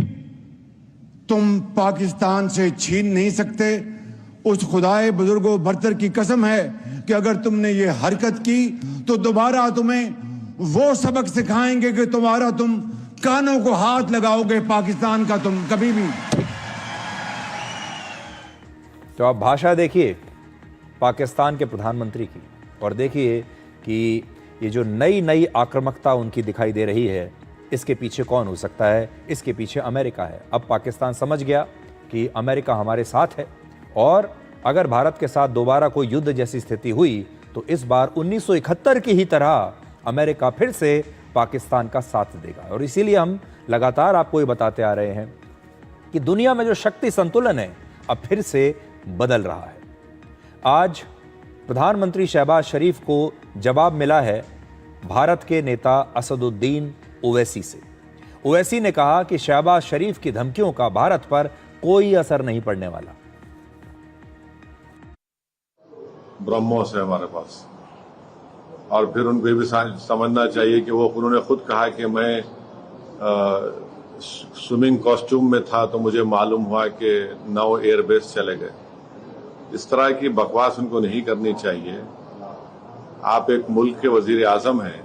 Speaker 9: तुम पाकिस्तान से छीन नहीं सकते। उस खुदाए बुजुर्गों बरतर की कसम है कि अगर तुमने ये हरकत की तो दोबारा तुम्हें वो सबक सिखाएंगे कि तुम कानों को हाथ लगाओगे पाकिस्तान का तुम कभी भी।
Speaker 4: तो आप भाषा देखिए पाकिस्तान के प्रधानमंत्री की, और देखिए कि ये जो नई नई आक्रामकता उनकी दिखाई दे रही है, इसके पीछे कौन हो सकता है? इसके पीछे अमेरिका है। अब पाकिस्तान समझ गया कि अमेरिका हमारे साथ है और अगर भारत के साथ दोबारा कोई युद्ध जैसी स्थिति हुई तो इस बार 1971 की ही तरह अमेरिका फिर से पाकिस्तान का साथ देगा। और इसीलिए हम लगातार आपको ये बताते आ रहे हैं कि दुनिया में जो शक्ति संतुलन है अब फिर से बदल रहा है। आज प्रधानमंत्री शहबाज शरीफ को जवाब मिला है भारत के नेता असदुद्दीन ओवैसी से। ओवैसी ने कहा कि शहबाज शरीफ की धमकियों का भारत पर कोई असर नहीं पड़ने वाला।
Speaker 10: ब्रह्मोस है हमारे पास, और फिर उनको भी समझना चाहिए कि वो उन्होंने खुद कहा कि मैं स्विमिंग कॉस्ट्यूम में था तो मुझे मालूम हुआ कि 9 एयरबेस चले गए। इस तरह की बकवास उनको नहीं करनी चाहिए। आप एक मुल्क के वजीर आजम हैं,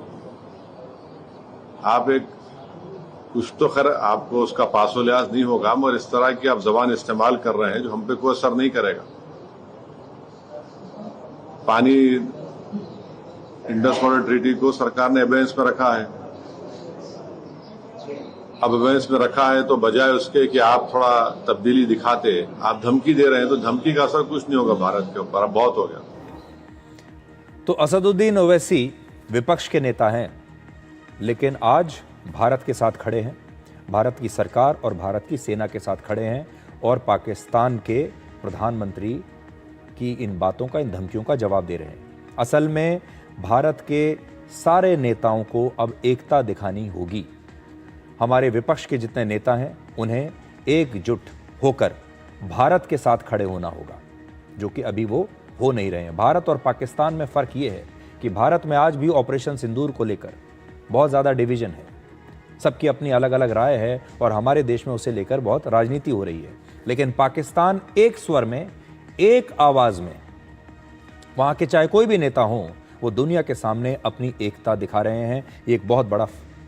Speaker 10: आप एक कुछ तो खैर आपको उसका पासो लिहाज नहीं होगा, मगर इस तरह की आप जबान इस्तेमाल कर रहे हैं जो हम पे कोई असर नहीं करेगा। पानी इंडस वाटर ट्रीटी को सरकार ने एबेंस में रखा है। अब एबेंस में रखा है तो बजाय उसके कि आप थोड़ा तब्दीली दिखाते, आप धमकी दे रहे हैं, तो धमकी का असर कुछ नहीं होगा भारत के ऊपर। अब बहुत हो गया।
Speaker 4: तो असदुद्दीन ओवैसी विपक्ष के नेता हैं, लेकिन आज भारत के साथ खड़े हैं, भारत की सरकार और भारत की सेना के साथ खड़े हैं और पाकिस्तान के प्रधानमंत्री की इन बातों का, इन धमकियों का जवाब दे रहे हैं। असल में भारत के सारे नेताओं को अब एकता दिखानी होगी। हमारे विपक्ष के जितने नेता हैं उन्हें एकजुट होकर भारत के साथ खड़े होना होगा, जो कि अभी वो हो नहीं रहे हैं। भारत और पाकिस्तान में फ़र्क ये है कि भारत में आज भी ऑपरेशन सिंदूर को लेकर बहुत ज़्यादा डिवीज़न है, सबकी अपनी अलग अलग राय है और हमारे देश में उसे लेकर बहुत राजनीति हो रही है। लेकिन पाकिस्तान एक स्वर में, एक आवाज़ में, वहाँ के चाहे कोई भी नेता हो, वो दुनिया के सामने अपनी एकता दिखा रहे हैं। ये एक बहुत बड़ा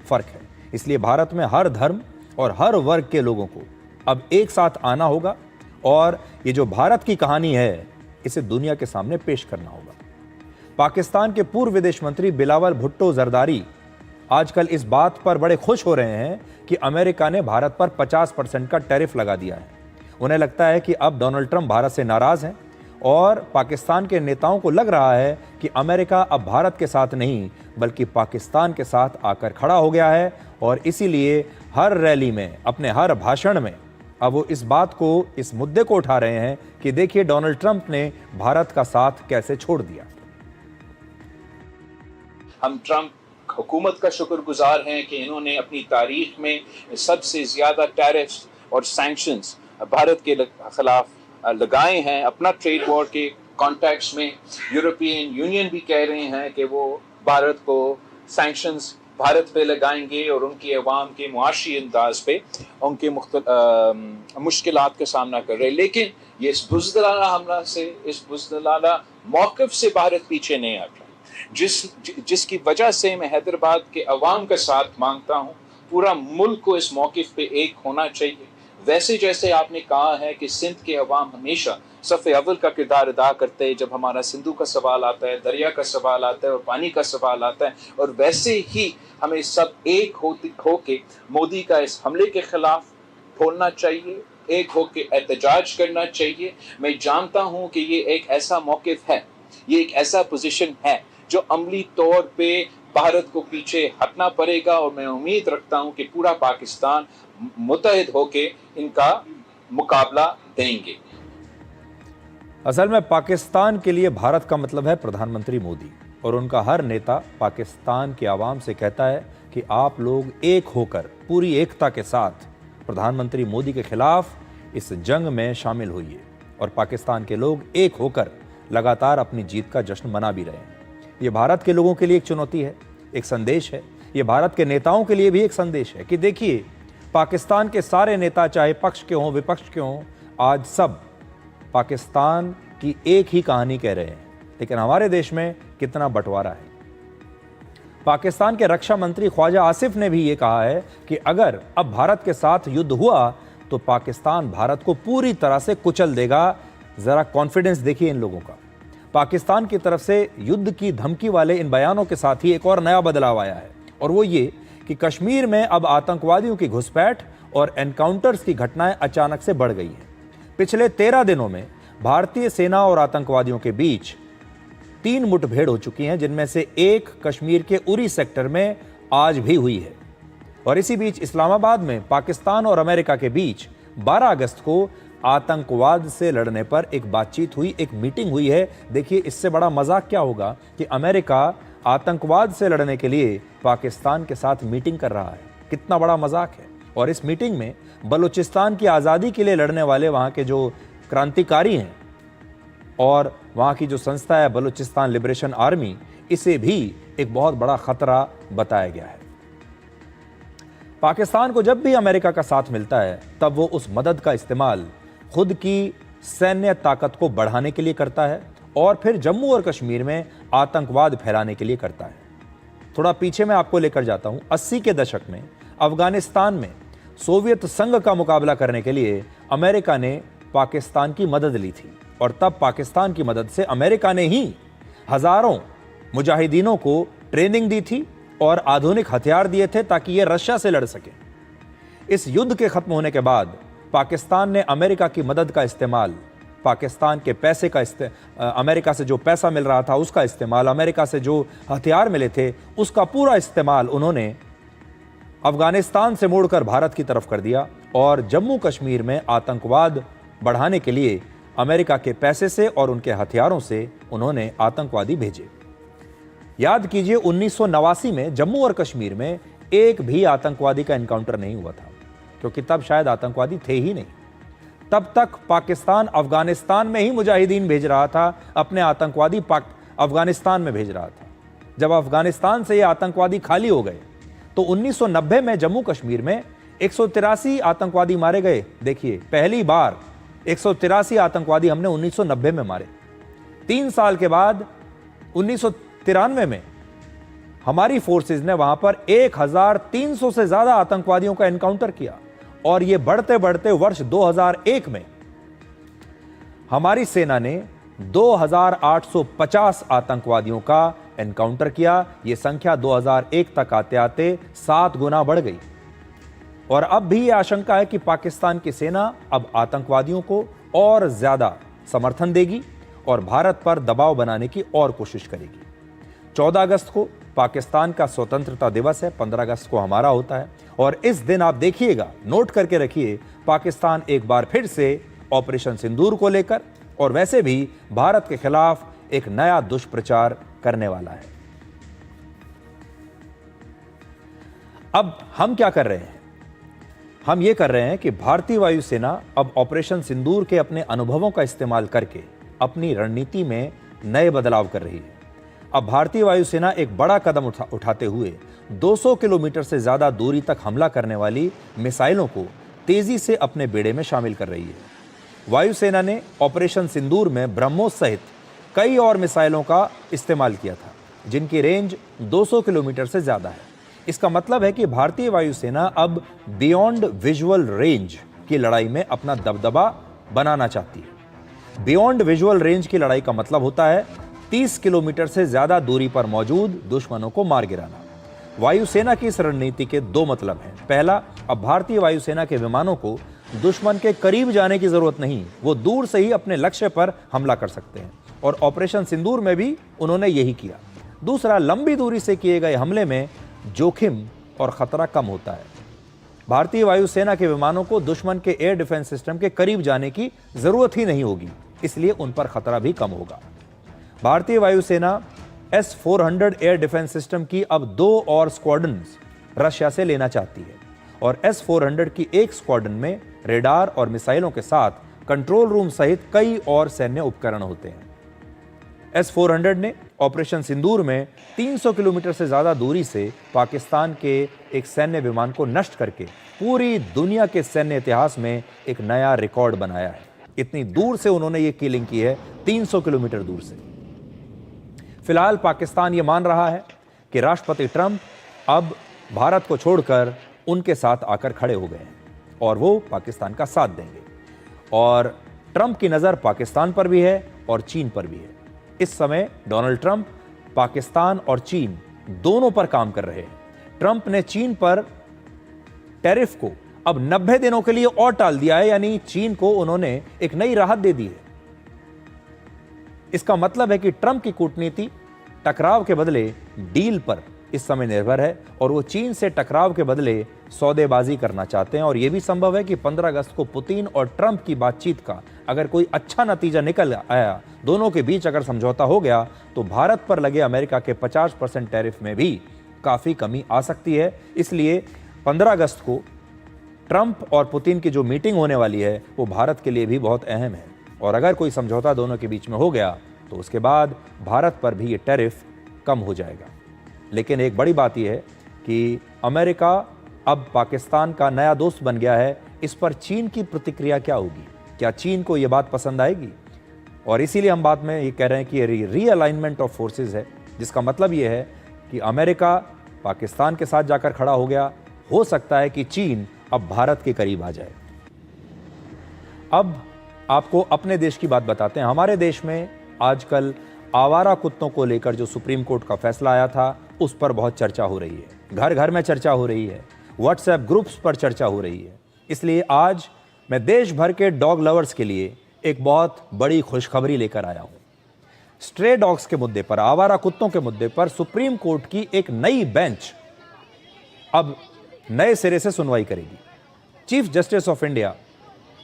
Speaker 4: फ़र्क है। इसलिए भारत में हर धर्म और हर वर्ग के लोगों को अब एक साथ आना होगा और ये जो भारत की कहानी है इसे दुनिया के सामने पेश करना होगा। पाकिस्तान के पूर्व विदेश मंत्री बिलावल भुट्टो जरदारी आजकल इस बात पर बड़े खुश हो रहे हैं कि अमेरिका ने भारत पर 50% का टैरिफ लगा दिया है। उन्हें लगता है कि अब डोनाल्ड ट्रंप भारत से नाराज़ हैं और पाकिस्तान के नेताओं को लग रहा है कि अमेरिका अब भारत के साथ नहीं बल्कि पाकिस्तान के साथ आकर खड़ा हो गया है। और इसीलिए हर रैली में, अपने हर भाषण में अब वो इस बात को, इस मुद्दे को उठा रहे हैं कि देखिए डोनाल्ड ट्रंप ने भारत का साथ कैसे छोड़ दिया।
Speaker 11: हम ट्रंप हुकूमत का शुक्रगुजार हैं कि इन्होंने अपनी तारीख में सबसे ज्यादा टैरिफ्स और सैंक्शंस भारत के खिलाफ लगाए हैं। अपना ट्रेड वॉर के कॉन्टेक्स्ट में यूरोपियन यूनियन भी कह रहे हैं कि वो भारत को सैंक्शंस भारत पे लगाएंगे और उनकी अवाम के मुआशी अंदाज पे उनके मुश्किलात का सामना कर रहे हैं। लेकिन ये इस बुज़दिलाना हमला से, इस बुज़दिलाना मौक़िफ़ से भारत पीछे नहीं हट रहा, जिसकी वजह से मैं हैदराबाद के अवाम का साथ मांगता हूँ। पूरा मुल्क को इस मौक़िफ़ पे एक होना चाहिए। वैसे जैसे आपने कहा है कि सिंध के अवाम हमेशा सफ़े अव्वल का किरदार अदा करते हैं जब हमारा सिंधु का सवाल आता है, दरिया का सवाल आता है और पानी का सवाल आता है, और वैसे ही हमें सब एक होके मोदी का इस हमले के खिलाफ बोलना चाहिए, एक होके एहतजाज करना चाहिए। मैं जानता हूँ कि ये एक ऐसा मौक़िफ़ है, ये एक ऐसा पोजीशन है जो अमली तौर पे भारत को पीछे हटना पड़ेगा, और मैं उम्मीद रखता हूँ कि पूरा पाकिस्तान मुत्तहिद होके इनका मुकाबला देंगे।
Speaker 4: असल में पाकिस्तान के लिए भारत का मतलब है प्रधानमंत्री मोदी, और उनका हर नेता पाकिस्तान की आवाम से कहता है कि आप लोग एक होकर पूरी एकता के साथ प्रधानमंत्री मोदी के खिलाफ इस जंग में शामिल होइए। और पाकिस्तान के लोग एक होकर लगातार अपनी जीत का जश्न मना भी रहे हैं। ये भारत के लोगों के लिए एक चुनौती है, एक संदेश है। ये भारत के नेताओं के लिए भी एक संदेश है कि देखिए, पाकिस्तान के सारे नेता चाहे पक्ष के हों विपक्ष के हों, आज सब पाकिस्तान की एक ही कहानी कह रहे हैं। लेकिन हमारे देश में कितना बंटवारा है। पाकिस्तान के रक्षा मंत्री ख्वाजा आसिफ ने भी ये कहा है कि अगर अब भारत के साथ युद्ध हुआ तो पाकिस्तान भारत को पूरी तरह से कुचल देगा। जरा कॉन्फिडेंस देखिए इन लोगों का। पाकिस्तान की तरफ से युद्ध की धमकी वाले इन बयानों के साथ ही एक और नया बदलाव आया है, और वो ये कि कश्मीर में अब आतंकवादियों की घुसपैठ और एनकाउंटर्स की घटनाएं अचानक से बढ़ गई हैं। पिछले 13 दिनों में भारतीय सेना और आतंकवादियों के बीच 3 मुठभेड़ हो चुकी हैं, जिनमें से एक कश्मीर के उरी सेक्टर में आज भी हुई है। और इसी बीच इस्लामाबाद में पाकिस्तान और अमेरिका के बीच 12 अगस्त को आतंकवाद से लड़ने पर एक बातचीत हुई, एक मीटिंग हुई है। देखिए, इससे बड़ा मजाक क्या होगा कि अमेरिका आतंकवाद से लड़ने के लिए पाकिस्तान के साथ मीटिंग कर रहा है। कितना बड़ा मजाक है। और इस मीटिंग में बलूचिस्तान की आज़ादी के लिए लड़ने वाले वहाँ के जो क्रांतिकारी हैं और वहाँ की जो संस्था है बलूचिस्तान लिबरेशन आर्मी, इसे भी एक बहुत बड़ा खतरा बताया गया है। पाकिस्तान को जब भी अमेरिका का साथ मिलता है तब वो उस मदद का इस्तेमाल खुद की सैन्य ताकत को बढ़ाने के लिए करता है और फिर जम्मू और कश्मीर में आतंकवाद फैलाने के लिए करता है। थोड़ा पीछे मैं आपको लेकर जाता हूं। 80 के दशक में अफगानिस्तान में सोवियत संघ का मुकाबला करने के लिए अमेरिका ने पाकिस्तान की मदद ली थी और तब पाकिस्तान की मदद से अमेरिका ने ही हजारों मुजाहिदीनों को ट्रेनिंग दी थी और आधुनिक हथियार दिए थे ताकि ये रशिया से लड़ सके। इस युद्ध के खत्म होने के बाद पाकिस्तान ने अमेरिका की मदद का इस्तेमाल, पाकिस्तान के पैसे का अमेरिका से जो पैसा मिल रहा था उसका इस्तेमाल, अमेरिका से जो हथियार मिले थे उसका पूरा इस्तेमाल उन्होंने अफगानिस्तान से मोड़कर भारत की तरफ कर दिया और जम्मू कश्मीर में आतंकवाद बढ़ाने के लिए अमेरिका के पैसे से और उनके हथियारों से उन्होंने आतंकवादी भेजे। याद कीजिए, 1989 में जम्मू और कश्मीर में एक भी आतंकवादी का एनकाउंटर नहीं हुआ था, क्योंकि तब शायद आतंकवादी थे ही नहीं। तब तक पाकिस्तान अफगानिस्तान में ही मुजाहिदीन भेज रहा था, अपने आतंकवादी अफगानिस्तान में भेज रहा था। जब अफगानिस्तान से ये आतंकवादी खाली हो गए तो 1990 में जम्मू कश्मीर में 183 आतंकवादी मारे गए। देखिए, पहली बार 183 आतंकवादी हमने 1990 में मारे। 3 साल के बाद 1993 में हमारी फोर्सेस ने वहां पर 1300 से ज्यादा आतंकवादियों का एनकाउंटर किया और यह बढ़ते बढ़ते वर्ष 2001 में हमारी सेना ने 2850 आतंकवादियों का एनकाउंटर किया। यह संख्या 2001 तक आते आते 7 गुना बढ़ गई और अब भी यह आशंका है कि पाकिस्तान की सेना अब आतंकवादियों को और ज्यादा समर्थन देगी और भारत पर दबाव बनाने की और कोशिश करेगी। 14 अगस्त को पाकिस्तान का स्वतंत्रता दिवस है, 15 अगस्त को हमारा होता है और इस दिन आप देखिएगा, नोट करके रखिए, पाकिस्तान एक बार फिर से ऑपरेशन सिंदूर को लेकर और वैसे भी भारत के खिलाफ एक नया दुष्प्रचार करने वाला है। अब हम क्या कर रहे हैं? हम ये कर रहे हैं कि भारतीय वायुसेना अब ऑपरेशन सिंदूर के अपने अनुभवों का इस्तेमाल करके अपनी रणनीति में नए बदलाव कर रही है। अब भारतीय वायुसेना एक बड़ा कदम उठाते हुए 200 किलोमीटर से ज्यादा दूरी तक हमला करने वाली मिसाइलों को तेजी से अपने बेड़े में शामिल कर रही है। वायुसेना ने ऑपरेशन सिंदूर में ब्रह्मोस सहित कई और मिसाइलों का इस्तेमाल किया था, जिनकी रेंज 200 किलोमीटर से ज्यादा है। इसका मतलब है कि भारतीय वायुसेना अब बियॉन्ड विजुअल रेंज की लड़ाई में अपना दबदबा बनाना चाहती है। बियॉन्ड विजुअल रेंज की लड़ाई का मतलब होता है 30 किलोमीटर से ज्यादा दूरी पर मौजूद दुश्मनों को मार गिराना। वायुसेना की इस रणनीति के 2 मतलब हैं। पहला, अब भारतीय वायुसेना के विमानों को दुश्मन के करीब जाने की जरूरत नहीं, वो दूर से ही अपने लक्ष्य पर हमला कर सकते हैं और ऑपरेशन सिंदूर में भी उन्होंने यही किया। दूसरा, लंबी दूरी से किए गए हमले में जोखिम और खतरा कम होता है। भारतीय वायुसेना के विमानों को दुश्मन के एयर डिफेंस सिस्टम के करीब जाने की जरूरत ही नहीं होगी, इसलिए उन पर खतरा भी कम होगा। भारतीय वायुसेना S-400 एयर डिफेंस सिस्टम की अब 2 और स्क्वाड्रन्स रशिया से लेना चाहती है और S-400 की एक स्क्वाड्रन में रेडार और मिसाइलों के साथ कंट्रोल रूम सहित कई और सैन्य उपकरण होते हैं। S-400 ने ऑपरेशन सिंदूर में 300 किलोमीटर से ज्यादा दूरी से पाकिस्तान के एक सैन्य विमान को नष्ट करके पूरी दुनिया के सैन्य इतिहास में एक नया रिकॉर्ड बनाया है। इतनी दूर से उन्होंने ये किलिंग की है, 300 किलोमीटर दूर से। फिलहाल पाकिस्तान ये मान रहा है कि राष्ट्रपति ट्रंप अब भारत को छोड़कर उनके साथ आकर खड़े हो गए हैं और वो पाकिस्तान का साथ देंगे और ट्रंप की नज़र पाकिस्तान पर भी है और चीन पर भी है। इस समय डोनाल्ड ट्रंप पाकिस्तान और चीन दोनों पर काम कर रहे हैं। ट्रंप ने चीन पर टैरिफ को अब 90 दिनों के लिए और टाल दिया है, यानी चीन को उन्होंने एक नई राहत दे दी है। इसका मतलब है कि ट्रंप की कूटनीति टकराव के बदले डील पर इस समय निर्भर है और वो चीन से टकराव के बदले सौदेबाजी करना चाहते हैं। और यह भी संभव है कि 15 अगस्त को पुतिन और ट्रंप की बातचीत का अगर कोई अच्छा नतीजा निकल आया, दोनों के बीच अगर समझौता हो गया, तो भारत पर लगे अमेरिका के 50% टैरिफ में भी काफी कमी आ सकती है। इसलिए 15 अगस्त को ट्रंप और पुतिन की जो मीटिंग होने वाली है वो भारत के लिए भी बहुत अहम है। और अगर कोई समझौता दोनों के बीच में हो गया तो उसके बाद भारत पर भी ये टैरिफ कम हो जाएगा। लेकिन एक बड़ी बात यह है कि अमेरिका अब पाकिस्तान का नया दोस्त बन गया है। इस पर चीन की प्रतिक्रिया क्या होगी? क्या चीन को यह बात पसंद आएगी? और इसीलिए हम बात में ये कह रहे हैं कि ये रीअलाइनमेंट ऑफ फोर्सेस है, जिसका मतलब ये है कि अमेरिका पाकिस्तान के साथ जाकर खड़ा हो गया। हो सकता है कि चीन अब भारत के करीब आ जाए। अब आपको अपने देश की बात बताते हैं। हमारे देश में आजकल आवारा कुत्तों को लेकर जो सुप्रीम कोर्ट का फैसला आया था, उस पर बहुत चर्चा हो रही है। घर घर में चर्चा हो रही है, व्हाट्सएप ग्रुप्स पर चर्चा हो रही है। इसलिए आज मैं देश भर के डॉग लवर्स के लिए एक बहुत बड़ी खुशखबरी लेकर आया हूं। स्ट्रे डॉग्स के मुद्दे पर, आवारा कुत्तों के मुद्दे पर सुप्रीम कोर्ट की एक नई बेंच अब नए सिरे से सुनवाई करेगी। चीफ जस्टिस ऑफ इंडिया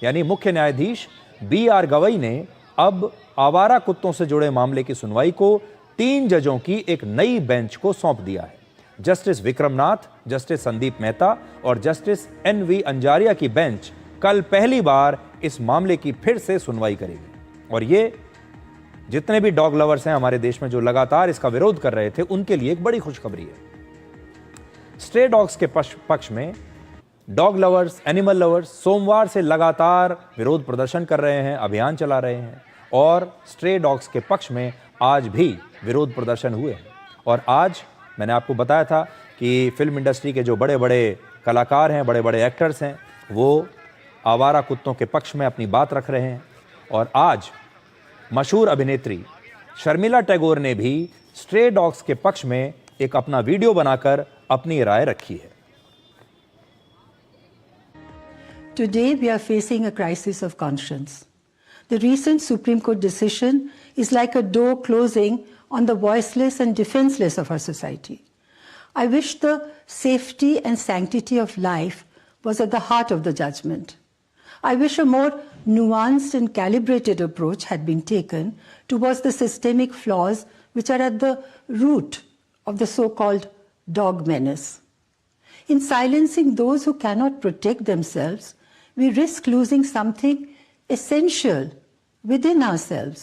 Speaker 4: यानी मुख्य न्यायाधीश BR गवई ने अब आवारा कुत्तों से जुड़े मामले की सुनवाई को 3 जजों की एक नई बेंच को सौंप दिया है। जस्टिस विक्रमनाथ, जस्टिस संदीप मेहता और जस्टिस NV अंजारिया की बेंच कल पहली बार इस मामले की फिर से सुनवाई करेगी। और ये जितने भी डॉग लवर्स हैं हमारे देश में जो लगातार इसका विरोध कर रहे थे, उनके लिए एक बड़ी खुशखबरी है। स्ट्रे डॉग्स के पक्ष में डॉग लवर्स, एनिमल लवर्स सोमवार से लगातार विरोध प्रदर्शन कर रहे हैं, अभियान चला रहे हैं। और स्ट्रे डॉग्स के पक्ष में आज भी विरोध प्रदर्शन हुए हैं। और आज मैंने आपको बताया था कि फिल्म इंडस्ट्री के जो बड़े बड़े कलाकार हैं, बड़े बड़े एक्टर्स हैं, वो आवारा कुत्तों के पक्ष में अपनी बात रख रहे हैं। और आज मशहूर अभिनेत्री शर्मिला टैगोर ने भी स्ट्रे डॉग्स के पक्ष में एक अपना वीडियो बनाकर अपनी राय रखी है।
Speaker 12: Today we are facing a crisis of conscience. The recent Supreme Court decision is like a door closing on the voiceless and defenseless of our society. I wish the safety and sanctity of life was at the heart of the judgment. I wish a more nuanced and calibrated approach had been taken towards the systemic flaws which are at the root of the so-called dog menace. In silencing those who cannot protect themselves, we risk losing something essential within ourselves.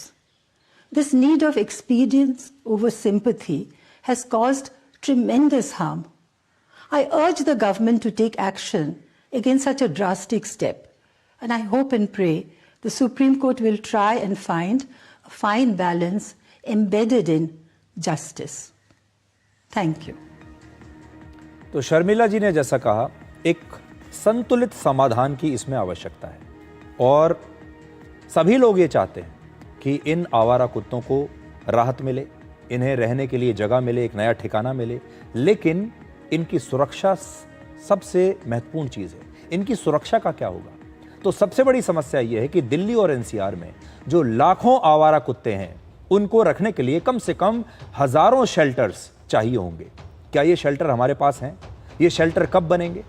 Speaker 12: This need of expedience over sympathy has caused tremendous harm. I urge the government to take action against such a drastic step, and I hope and pray the Supreme Court will try and find a fine balance embedded in justice. Thank you.
Speaker 4: तो शर्मिला जी ने जैसा कहा, एक संतुलित समाधान की इसमें आवश्यकता है। और सभी लोग ये चाहते हैं कि इन आवारा कुत्तों को राहत मिले, इन्हें रहने के लिए जगह मिले, एक नया ठिकाना मिले। लेकिन इनकी सुरक्षा सबसे महत्वपूर्ण चीज़ है। इनकी सुरक्षा का क्या होगा? तो सबसे बड़ी समस्या यह है कि दिल्ली और NCR में जो लाखों आवारा कुत्ते हैं, उनको रखने के लिए कम से कम हजारों शेल्टर्स चाहिए होंगे। क्या ये शेल्टर हमारे पास हैं? ये शेल्टर कब बनेंगे?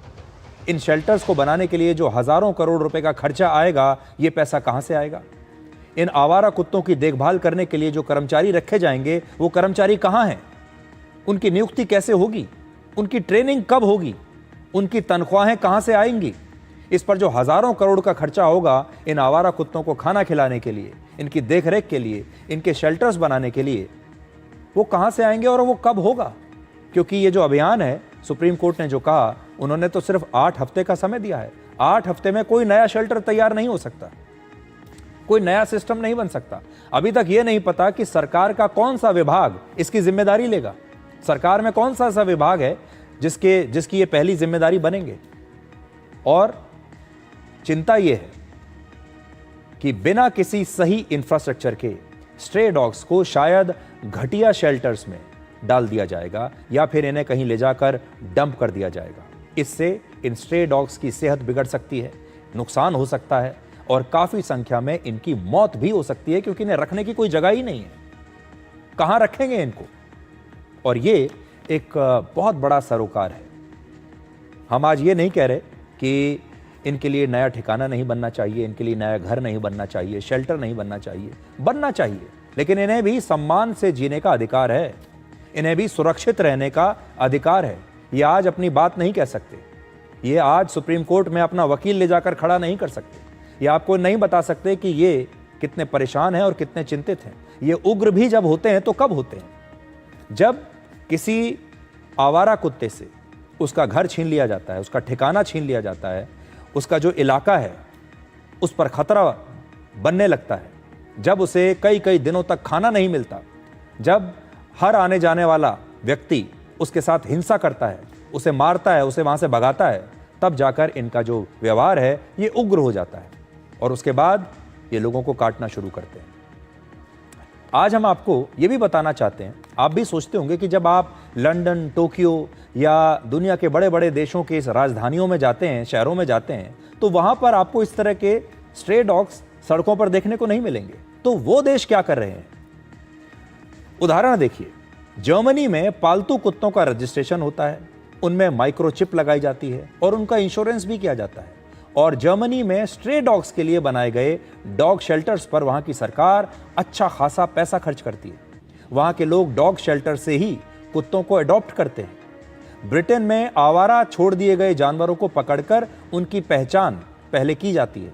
Speaker 4: इन शेल्टर्स को बनाने के लिए जो हजारों करोड़ रुपए का खर्चा आएगा, ये पैसा कहां से आएगा? इन आवारा कुत्तों की देखभाल करने के लिए जो कर्मचारी रखे जाएंगे, वो कर्मचारी कहां हैं? उनकी नियुक्ति कैसे होगी? उनकी ट्रेनिंग कब होगी? उनकी तनख्वाहें कहां से आएंगी? इस पर जो हजारों करोड़ का खर्चा होगा इन आवारा कुत्तों को खाना खिलाने के लिए, इनकी देखरेख के लिए, इनके शेल्टर्स बनाने के लिए, वो कहां से आएंगे और वो कब होगा? क्योंकि ये जो अभियान है, सुप्रीम कोर्ट ने जो कहा, उन्होंने तो सिर्फ 8 हफ्ते का समय दिया है। 8 हफ्ते में कोई नया शेल्टर तैयार नहीं हो सकता, कोई नया सिस्टम नहीं बन सकता। अभी तक ये नहीं पता कि सरकार का कौन सा विभाग इसकी जिम्मेदारी लेगा। सरकार में कौन सा ऐसा विभाग है जिसकी ये पहली जिम्मेदारी बनेंगे। और चिंता ये है कि बिना किसी सही इंफ्रास्ट्रक्चर के स्ट्रे डॉग्स को शायद घटिया शेल्टर्स में डाल दिया जाएगा या फिर इन्हें कहीं ले जाकर डंप कर दिया जाएगा। इससे इन स्ट्रे डॉग्स की सेहत बिगड़ सकती है, नुकसान हो सकता है और काफी संख्या में इनकी मौत भी हो सकती है, क्योंकि इन्हें रखने की कोई जगह ही नहीं है। कहां रखेंगे इनको? और ये एक बहुत बड़ा सरोकार है। हम आज ये नहीं कह रहे कि इनके लिए नया ठिकाना नहीं बनना चाहिए, इनके लिए नया घर नहीं बनना चाहिए, शेल्टर नहीं बनना चाहिए, लेकिन इन्हें भी सम्मान से जीने का अधिकार है, इन्हें भी सुरक्षित रहने का अधिकार है। ये आज अपनी बात नहीं कह सकते, ये आज सुप्रीम कोर्ट में अपना वकील ले जाकर खड़ा नहीं कर सकते, ये आपको नहीं बता सकते कि ये कितने परेशान हैं और कितने चिंतित हैं। ये उग्र भी जब होते हैं तो कब होते हैं? जब किसी आवारा कुत्ते से उसका घर छीन लिया जाता है, उसका ठिकाना छीन लिया जाता है, उसका जो इलाका है उस पर खतरा बनने लगता है, जब उसे कई कई दिनों तक खाना नहीं मिलता, जब हर आने जाने वाला व्यक्ति उसके साथ हिंसा करता है, उसे मारता है, उसे वहां से भगाता है, तब जाकर इनका जो व्यवहार है ये उग्र हो जाता है और उसके बाद ये लोगों को काटना शुरू करते हैं। आज हम आपको ये भी बताना चाहते हैं, आप भी सोचते होंगे कि जब आप लंदन, टोक्यो या दुनिया के बड़े बड़े देशों के इस राजधानियों में जाते हैं, शहरों में जाते हैं, तो वहां पर आपको इस तरह के स्ट्रे डॉग्स सड़कों पर देखने को नहीं मिलेंगे। तो वो देश क्या कर रहे हैं? उदाहरण देखिए, जर्मनी में पालतू कुत्तों का रजिस्ट्रेशन होता है, उनमें माइक्रोचिप लगाई जाती है और उनका इंश्योरेंस भी किया जाता है। और जर्मनी में स्ट्रे डॉग्स के लिए बनाए गए डॉग शेल्टर्स पर वहां की सरकार अच्छा खासा पैसा खर्च करती है। वहां के लोग डॉग शेल्टर से ही कुत्तों को अडॉप्ट करते हैं। ब्रिटेन में आवारा छोड़ दिए गए जानवरों को पकड़कर उनकी पहचान पहले की जाती है।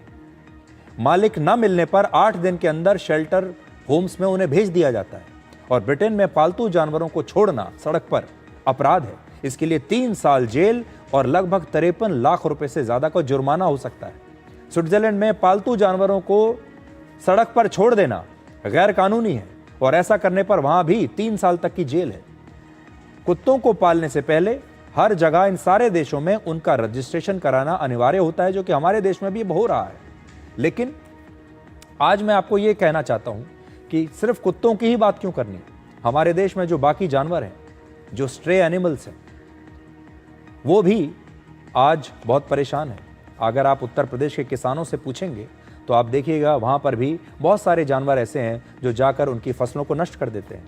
Speaker 4: मालिक न मिलने पर 8 दिन के अंदर शेल्टर होम्स में उन्हें भेज दिया जाता है। और ब्रिटेन में पालतू जानवरों को छोड़ना सड़क पर अपराध है। इसके लिए 3 साल जेल और लगभग 53 लाख रुपए से ज्यादा का जुर्माना हो सकता है। स्विट्जरलैंड में पालतू जानवरों को सड़क पर छोड़ देना गैर कानूनी है और ऐसा करने पर वहां भी 3 साल तक की जेल है। कुत्तों को पालने से पहले हर जगह इन सारे देशों में उनका रजिस्ट्रेशन कराना अनिवार्य होता है, जो कि हमारे देश में भी हो रहा है। लेकिन आज मैं आपको यह कहना चाहता हूं कि सिर्फ कुत्तों की ही बात क्यों करनी? हमारे देश में जो बाकी जानवर हैं, जो स्ट्रे एनिमल्स हैं, वो भी आज बहुत परेशान हैं। अगर आप उत्तर प्रदेश के किसानों से पूछेंगे तो आप देखिएगा वहां पर भी बहुत सारे जानवर ऐसे हैं जो जाकर उनकी फसलों को नष्ट कर देते हैं।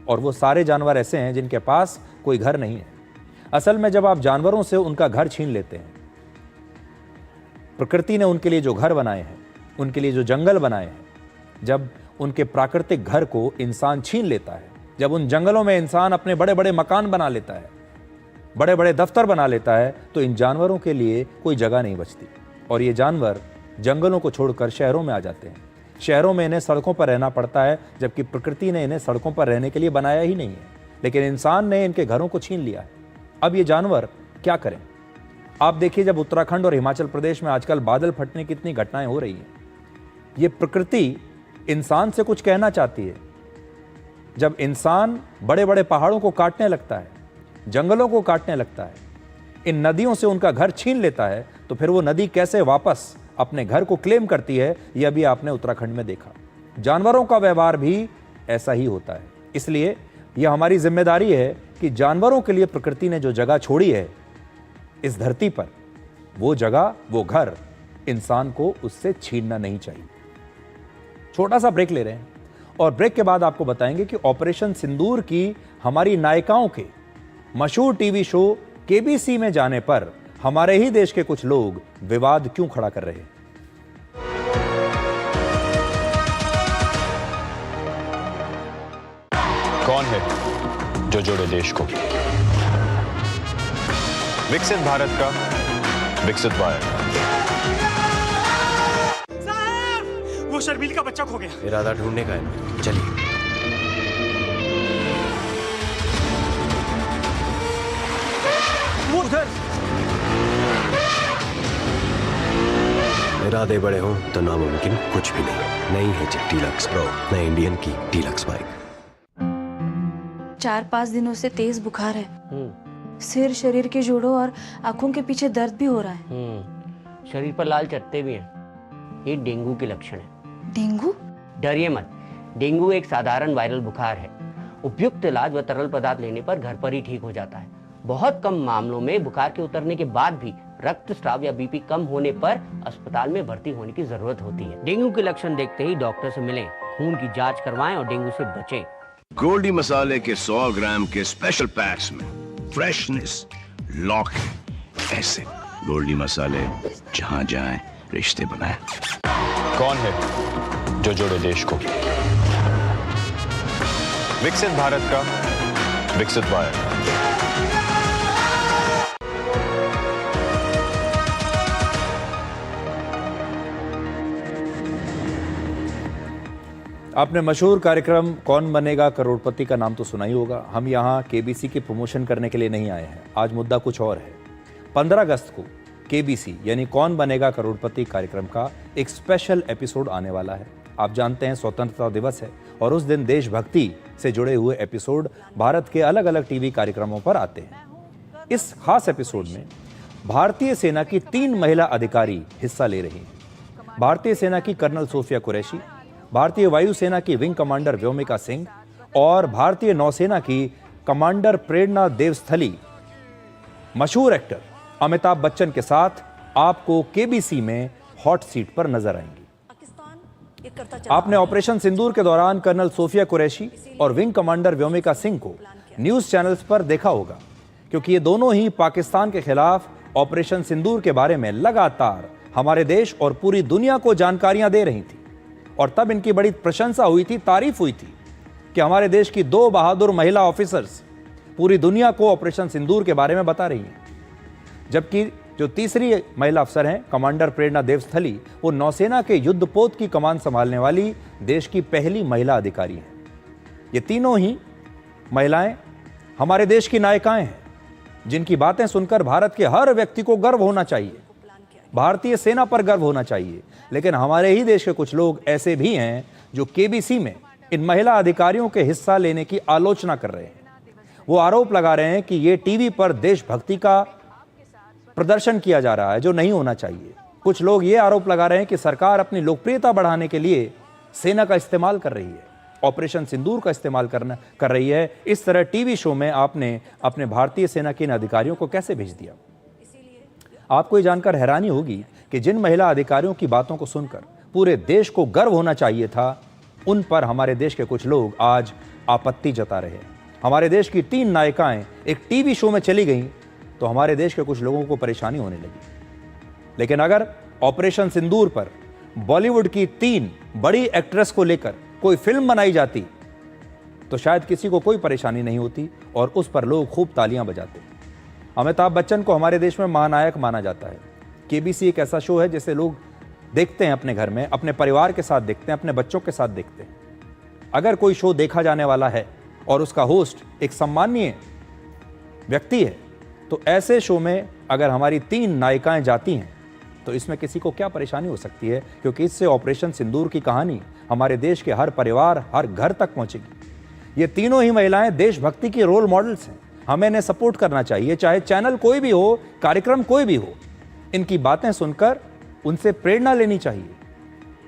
Speaker 4: और वो सारे जानवर ऐसे हैं जिनके पास कोई घर नहीं है। असल में जब आप जानवरों से उनका घर छीन लेते हैं, प्रकृति ने उनके लिए जो घर बनाए हैं, उनके लिए जो जंगल बनाए हैं, जब उनके प्राकृतिक घर को इंसान छीन लेता है, जब उन जंगलों में इंसान अपने बड़े बड़े मकान बना लेता है, बड़े बड़े दफ्तर बना लेता है, तो इन जानवरों के लिए कोई जगह नहीं बचती और ये जानवर जंगलों को छोड़कर शहरों में आ जाते हैं। शहरों में इन्हें सड़कों पर रहना पड़ता है, जबकि प्रकृति ने इन्हें सड़कों पर रहने के लिए बनाया ही नहीं है, लेकिन इंसान ने इनके घरों को छीन लिया है। अब ये जानवर क्या करें? आप देखिए, जब उत्तराखंड और हिमाचल प्रदेश में आजकल बादल फटने की इतनी घटनाएं हो रही हैं, ये प्रकृति इंसान से कुछ कहना चाहती है। जब इंसान बड़े बड़े पहाड़ों को काटने लगता है, जंगलों को काटने लगता है, इन नदियों से उनका घर छीन लेता है, तो फिर वो नदी कैसे वापस अपने घर को क्लेम करती है, यह भी आपने उत्तराखंड में देखा। जानवरों का व्यवहार भी ऐसा ही होता है। इसलिए यह हमारी जिम्मेदारी है कि जानवरों के लिए प्रकृति ने जो जगह छोड़ी है इस धरती पर, वो जगह, वो घर इंसान को उससे छीनना नहीं चाहिए। छोटा सा ब्रेक ले रहे हैं और ब्रेक के बाद आपको बताएंगे कि ऑपरेशन सिंदूर की हमारी नायिकाओं के मशहूर टीवी शो केबीसी में जाने पर हमारे ही देश के कुछ लोग विवाद क्यों खड़ा कर रहे हैं।
Speaker 13: कौन है जो जोड़े देश को? विकसित भारत का विकसित भारत।
Speaker 14: वो शर्मील का बच्चा खो गया।
Speaker 15: इरादा ढूंढने का है, चलिए।
Speaker 14: वो उधर।
Speaker 15: इरादे बड़े हों तो नामुमकिन कुछ भी नहीं। नई है डीलक्स प्रो, नई इंडियन की डीलक्स बाइक।
Speaker 16: 4-5 दिनों से तेज बुखार है। सिर, शरीर के जोड़ों और आंखों के पीछे दर्द भी हो रहा है।
Speaker 17: शरीर पर लाल चट्टे भी हैं। ये डेंगू के लक्षण है।
Speaker 16: डेंगू?
Speaker 17: डरिए मत, डेंगू एक साधारण वायरल बुखार है। उपयुक्त इलाज व तरल पदार्थ लेने पर घर पर ही ठीक हो जाता है। बहुत कम मामलों में बुखार के उतरने के बाद भी रक्तस्राव या बीपी कम होने पर अस्पताल में भर्ती होने की जरूरत होती है। डेंगू के लक्षण देखते ही डॉक्टर से मिलें, खून की जांच करवाएं और डेंगू से बचें।
Speaker 18: गोल्डी मसाले के 100 ग्राम के स्पेशल पैक्स में फ्रेशनेस लॉक है। ऐसे गोल्डी मसाले जहां जाएं रिश्ते बनाएं।
Speaker 13: कौन है जो जोड़े देश को? विकसित भारत का विकसित वायर।
Speaker 4: आपने मशहूर कार्यक्रम कौन बनेगा करोड़पति का नाम तो सुना ही होगा। हम यहाँ केबीसी की प्रमोशन करने के लिए नहीं आए हैं। आज मुद्दा कुछ और है। 15 अगस्त को केबीसी यानी कौन बनेगा करोड़पति कार्यक्रम का एक स्पेशल एपिसोड आने वाला है। आप जानते हैं स्वतंत्रता दिवस है और उस दिन देशभक्ति से जुड़े हुए एपिसोड भारत के अलग अलग टीवी कार्यक्रमों पर आते हैं। इस खास एपिसोड में भारतीय सेना की 3 महिला अधिकारी हिस्सा ले रही हैं। भारतीय सेना की कर्नल सोफिया कुरैशी, भारतीय वायुसेना की विंग कमांडर व्योमिका सिंह और भारतीय नौसेना की कमांडर प्रेरणा देवस्थली मशहूर एक्टर अमिताभ बच्चन के साथ आपको केबीसी में हॉट सीट पर नजर आएंगी। आपने ऑपरेशन सिंदूर के दौरान कर्नल सोफिया कुरैशी और विंग कमांडर व्योमिका सिंह को न्यूज चैनल्स पर देखा होगा, क्योंकि ये दोनों ही पाकिस्तान के खिलाफ ऑपरेशन सिंदूर के बारे में लगातार हमारे देश और पूरी दुनिया को जानकारियां दे रही थी। और तब इनकी बड़ी प्रशंसा हुई थी, तारीफ हुई थी कि हमारे देश की 2 बहादुर महिला ऑफिसर्स पूरी दुनिया को ऑपरेशन सिंदूर के बारे में बता रही हैं। जबकि जो तीसरी महिला अफसर हैं कमांडर प्रेरणा देवस्थली, वो नौसेना के युद्धपोत की कमान संभालने वाली देश की पहली महिला अधिकारी हैं। ये तीनों ही महिलाएं हमारे देश की नायिकाएं हैं, जिनकी बातें सुनकर भारत के हर व्यक्ति को गर्व होना चाहिए, भारतीय सेना पर गर्व होना चाहिए। लेकिन हमारे ही देश के कुछ लोग ऐसे भी हैं जो केबीसी में इन महिला अधिकारियों के हिस्सा लेने की आलोचना कर रहे हैं। वो आरोप लगा रहे हैं कि ये टीवी पर देशभक्ति का प्रदर्शन किया जा रहा है, जो नहीं होना चाहिए। कुछ लोग ये आरोप लगा रहे हैं कि सरकार अपनी लोकप्रियता बढ़ाने के लिए सेना का इस्तेमाल कर रही है, ऑपरेशन सिंदूर का इस्तेमाल कर रही है। इस तरह टीवी शो में आपने अपने भारतीय सेना के इन अधिकारियों को कैसे भेज दिया? आपको ये जानकर हैरानी होगी कि जिन महिला अधिकारियों की बातों को सुनकर पूरे देश को गर्व होना चाहिए था, उन पर हमारे देश के कुछ लोग आज आपत्ति जता रहे हैं। हमारे देश की 3 नायिकाएं एक टीवी शो में चली गईं तो हमारे देश के कुछ लोगों को परेशानी होने लगी। लेकिन अगर ऑपरेशन सिंदूर पर बॉलीवुड की 3 बड़ी एक्ट्रेस को लेकर कोई फिल्म बनाई जाती तो शायद किसी को कोई परेशानी नहीं होती और उस पर लोग खूब तालियां बजाते। अमिताभ बच्चन को हमारे देश में महानायक माना जाता है। केबीसी एक ऐसा शो है जिसे लोग देखते हैं अपने घर में, अपने परिवार के साथ देखते हैं, अपने बच्चों के साथ देखते हैं। अगर कोई शो देखा जाने वाला है और उसका होस्ट एक सम्माननीय व्यक्ति है, तो ऐसे शो में अगर हमारी 3 नायिकाएं जाती हैं तो इसमें किसी को क्या परेशानी हो सकती है, क्योंकि इससे ऑपरेशन सिंदूर की कहानी हमारे देश के हर परिवार, हर घर तक पहुंचेगी। ये तीनों ही महिलाएं देशभक्ति की रोल मॉडल्स हैं। हमें इन्हें सपोर्ट करना चाहिए, चाहे चैनल कोई भी हो, कार्यक्रम कोई भी हो। इनकी बातें सुनकर उनसे प्रेरणा लेनी चाहिए।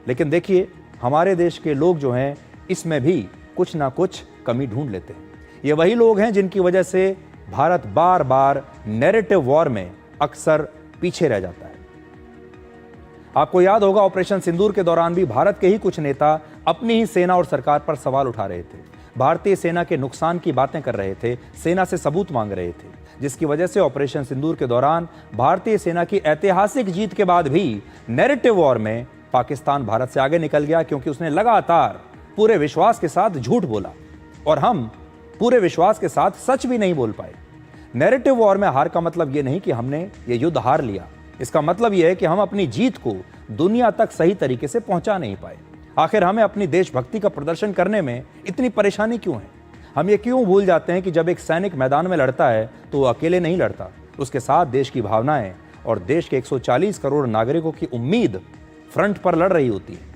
Speaker 4: लेकिन देखिए, हमारे देश के लोग जो हैं इसमें भी कुछ ना कुछ कमी ढूंढ लेते हैं। ये वही लोग हैं जिनकी वजह से भारत बार बार नैरेटिव वॉर में अक्सर पीछे रह जाता है। आपको याद होगा, ऑपरेशन सिंदूर के दौरान भी भारत के ही कुछ नेता अपनी ही सेना और सरकार पर सवाल उठा रहे थे, भारतीय सेना के नुकसान की बातें कर रहे थे, सेना से सबूत मांग रहे थे, जिसकी वजह से ऑपरेशन सिंदूर के दौरान भारतीय सेना की ऐतिहासिक जीत के बाद भी नैरेटिव वॉर में पाकिस्तान भारत से आगे निकल गया, क्योंकि उसने लगातार पूरे विश्वास के साथ झूठ बोला और हम पूरे विश्वास के साथ सच भी नहीं बोल पाए। नैरेटिव वॉर में हार का मतलब यह नहीं कि हमने ये युद्ध हार लिया, इसका मतलब यह है कि हम अपनी जीत को दुनिया तक सही तरीके से पहुंचा नहीं पाए। आखिर हमें अपनी देशभक्ति का प्रदर्शन करने में इतनी परेशानी क्यों है? हम ये क्यों भूल जाते हैं कि जब एक सैनिक मैदान में लड़ता है तो वो अकेले नहीं लड़ता, उसके साथ देश की भावनाएं और देश के 140 करोड़ नागरिकों की उम्मीद फ्रंट पर लड़ रही होती है।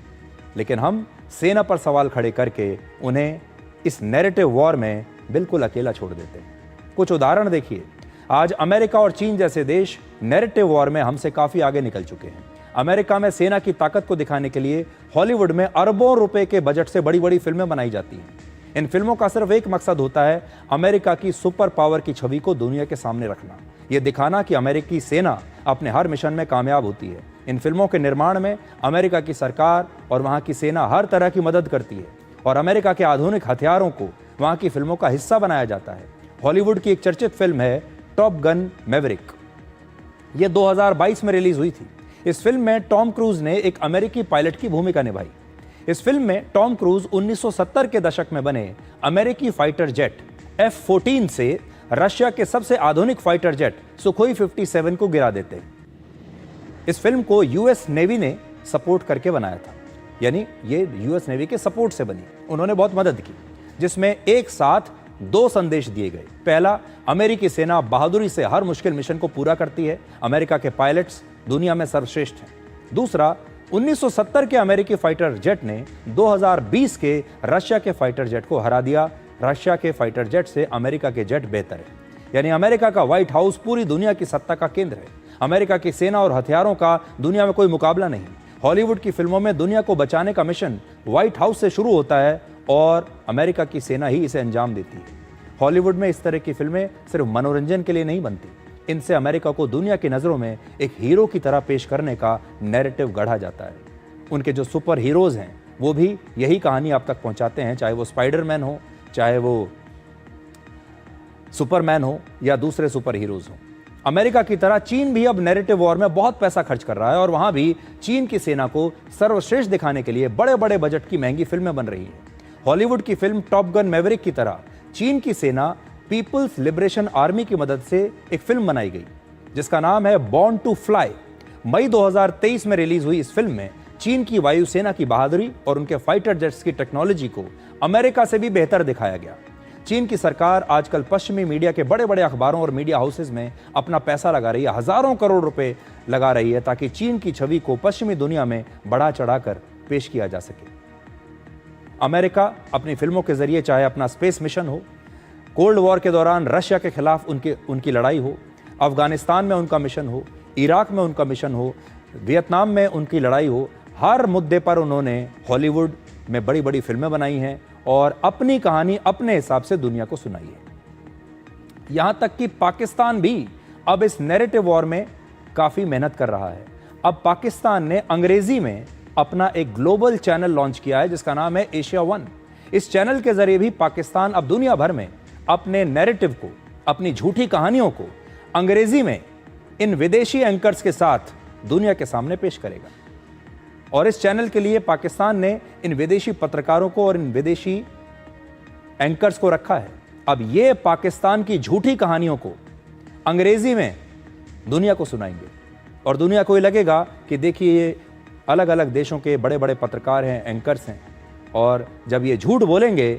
Speaker 4: लेकिन हम सेना पर सवाल खड़े करके उन्हें इस नैरेटिव वॉर में बिल्कुल अकेला छोड़ देते हैं। कुछ उदाहरण देखिए। आज अमेरिका और चीन जैसे देश नैरेटिव वॉर में हमसे काफी आगे निकल चुके हैं। अमेरिका में सेना की ताकत को दिखाने के लिए हॉलीवुड में अरबों रुपए के बजट से बड़ी बड़ी फिल्में बनाई जाती हैं। इन फिल्मों का सिर्फ एक मकसद होता है, अमेरिका की सुपर पावर की छवि को दुनिया के सामने रखना। ये दिखाना कि अमेरिकी सेना अपने हर मिशन में कामयाब होती है। इन फिल्मों के निर्माण में अमेरिका की सरकार और वहाँ की सेना हर तरह की मदद करती है और अमेरिका के आधुनिक हथियारों को वहाँ की फिल्मों का हिस्सा बनाया जाता है। हॉलीवुड की एक चर्चित फिल्म है टॉप गन मैवरिक। ये 2022 में रिलीज हुई थी। इस फिल्म में टॉम क्रूज ने एक अमेरिकी पायलट की भूमिका निभाई। इस फिल्म में टॉम क्रूज 1970 के दशक में बने अमेरिकी फाइटर जेट F-14 से रशिया के सबसे आधुनिक फाइटर जेट सुखोई 57 को गिरा देते हैं। इस फिल्म को यूएस नेवी ने सपोर्ट करके बनाया था, यानी ये यूएस नेवी के सपोर्ट से बनी। उन्होंने बहुत मदद की, जिसमें एक साथ 2 संदेश दिए गए। पहला, अमेरिकी सेना बहादुरी से हर मुश्किल मिशन को पूरा करती है, अमेरिका के पायलट्स दुनिया में सर्वश्रेष्ठ हैं। दूसरा, 1970 के अमेरिकी फाइटर जेट ने 2020 के रशिया के फाइटर जेट को हरा दिया। रशिया के फाइटर जेट से अमेरिका के जेट बेहतर है, यानी अमेरिका का व्हाइट हाउस पूरी दुनिया की सत्ता का केंद्र है। अमेरिका की सेना और हथियारों का दुनिया में कोई मुकाबला नहीं। हॉलीवुड की फिल्मों में दुनिया को बचाने का मिशन व्हाइट हाउस से शुरू होता है और अमेरिका की सेना ही इसे अंजाम देती है। हॉलीवुड में इस तरह की फिल्में सिर्फ मनोरंजन के लिए नहीं बनती, इनसे अमेरिका को दुनिया की नज़रों में एक हीरो की तरह पेश करने का नैरेटिव गढ़ा जाता है। उनके जो सुपर हीरोज़ हैं वो भी यही कहानी आप तक पहुंचाते हैं, चाहे वो स्पाइडरमैन हो, चाहे वो सुपरमैन हो या दूसरे सुपर हीरोज हो। अमेरिका की तरह चीन भी अब नैरेटिव वॉर में बहुत पैसा खर्च कर रहा है और वहां भी चीन की सेना को सर्वश्रेष्ठ दिखाने के लिए बड़े बड़े बजट की महंगी फिल्में बन रही हैं। हॉलीवुड की फिल्म टॉप गन मैवरिक की तरह चीन की सेना पीपल्स लिबरेशन आर्मी की मदद से एक फिल्म बनाई गई जिसका नाम है बॉर्न टू फ्लाई। मई 2023 में रिलीज हुई इस फिल्म में चीन की वायुसेना की बहादुरी और उनके फाइटर जेट्स की टेक्नोलॉजी को अमेरिका से भी बेहतर दिखाया गया। चीन की सरकार आजकल पश्चिमी मीडिया के बड़े बड़े अखबारों और मीडिया हाउसेज में अपना पैसा लगा रही है, हजारों करोड़ रुपए लगा रही है ताकि चीन की छवि को पश्चिमी दुनिया में बढ़ा चढ़ाकर पेश किया जा सके। अमेरिका अपनी फिल्मों के जरिए चाहे अपना स्पेस मिशन हो, कोल्ड वॉर के दौरान रशिया के खिलाफ उनकी लड़ाई हो, अफगानिस्तान में उनका मिशन हो, इराक में उनका मिशन हो, वियतनाम में उनकी लड़ाई हो, हर मुद्दे पर उन्होंने हॉलीवुड में बड़ी बड़ी फिल्में बनाई हैं और अपनी कहानी अपने हिसाब से दुनिया को सुनाई है। यहां तक कि पाकिस्तान भी अब इस नैरेटिव वॉर में काफी मेहनत कर रहा है। अब पाकिस्तान ने अंग्रेजी में अपना एक ग्लोबल चैनल लॉन्च किया है जिसका नाम है एशिया 1। इस चैनल के जरिए भी पाकिस्तान अब दुनिया भर में अपने नैरेटिव को, अपनी झूठी कहानियों को अंग्रेजी में इन विदेशी एंकर्स के साथ दुनिया के सामने पेश करेगा। और इस चैनल के लिए पाकिस्तान ने इन विदेशी पत्रकारों को और इन विदेशी एंकर्स को रखा है। अब ये पाकिस्तान की झूठी कहानियों को अंग्रेजी में दुनिया को सुनाएंगे और दुनिया को ये लगेगा कि देखिए ये अलग अलग देशों के बड़े बड़े पत्रकार हैं, एंकर्स हैं, और जब ये झूठ बोलेंगे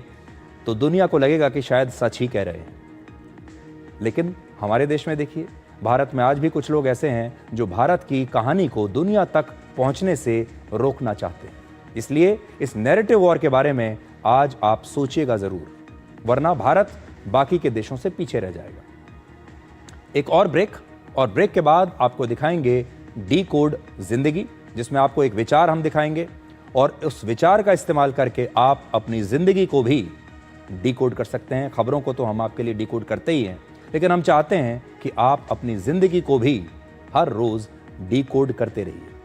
Speaker 4: तो दुनिया को लगेगा कि शायद सच ही कह रहे हैं। लेकिन हमारे देश में देखिए, भारत में आज भी कुछ लोग ऐसे हैं जो भारत की कहानी को दुनिया तक पहुंचने से रोकना चाहते हैं। इसलिए इस नैरेटिव वॉर के बारे में आज आप सोचिएगा जरूर, वरना भारत बाकी के देशों से पीछे रह जाएगा। एक और ब्रेक के बाद आपको दिखाएंगे डी कोड जिंदगी, जिसमें आपको एक विचार हम दिखाएंगे और उस विचार का इस्तेमाल करके आप अपनी जिंदगी को भी डी कोड कर सकते हैं। खबरों को तो हम आपके लिए डी कोड करते ही हैं, लेकिन हम चाहते हैं कि आप अपनी जिंदगी को भी हर रोज डी कोड करते रहिए।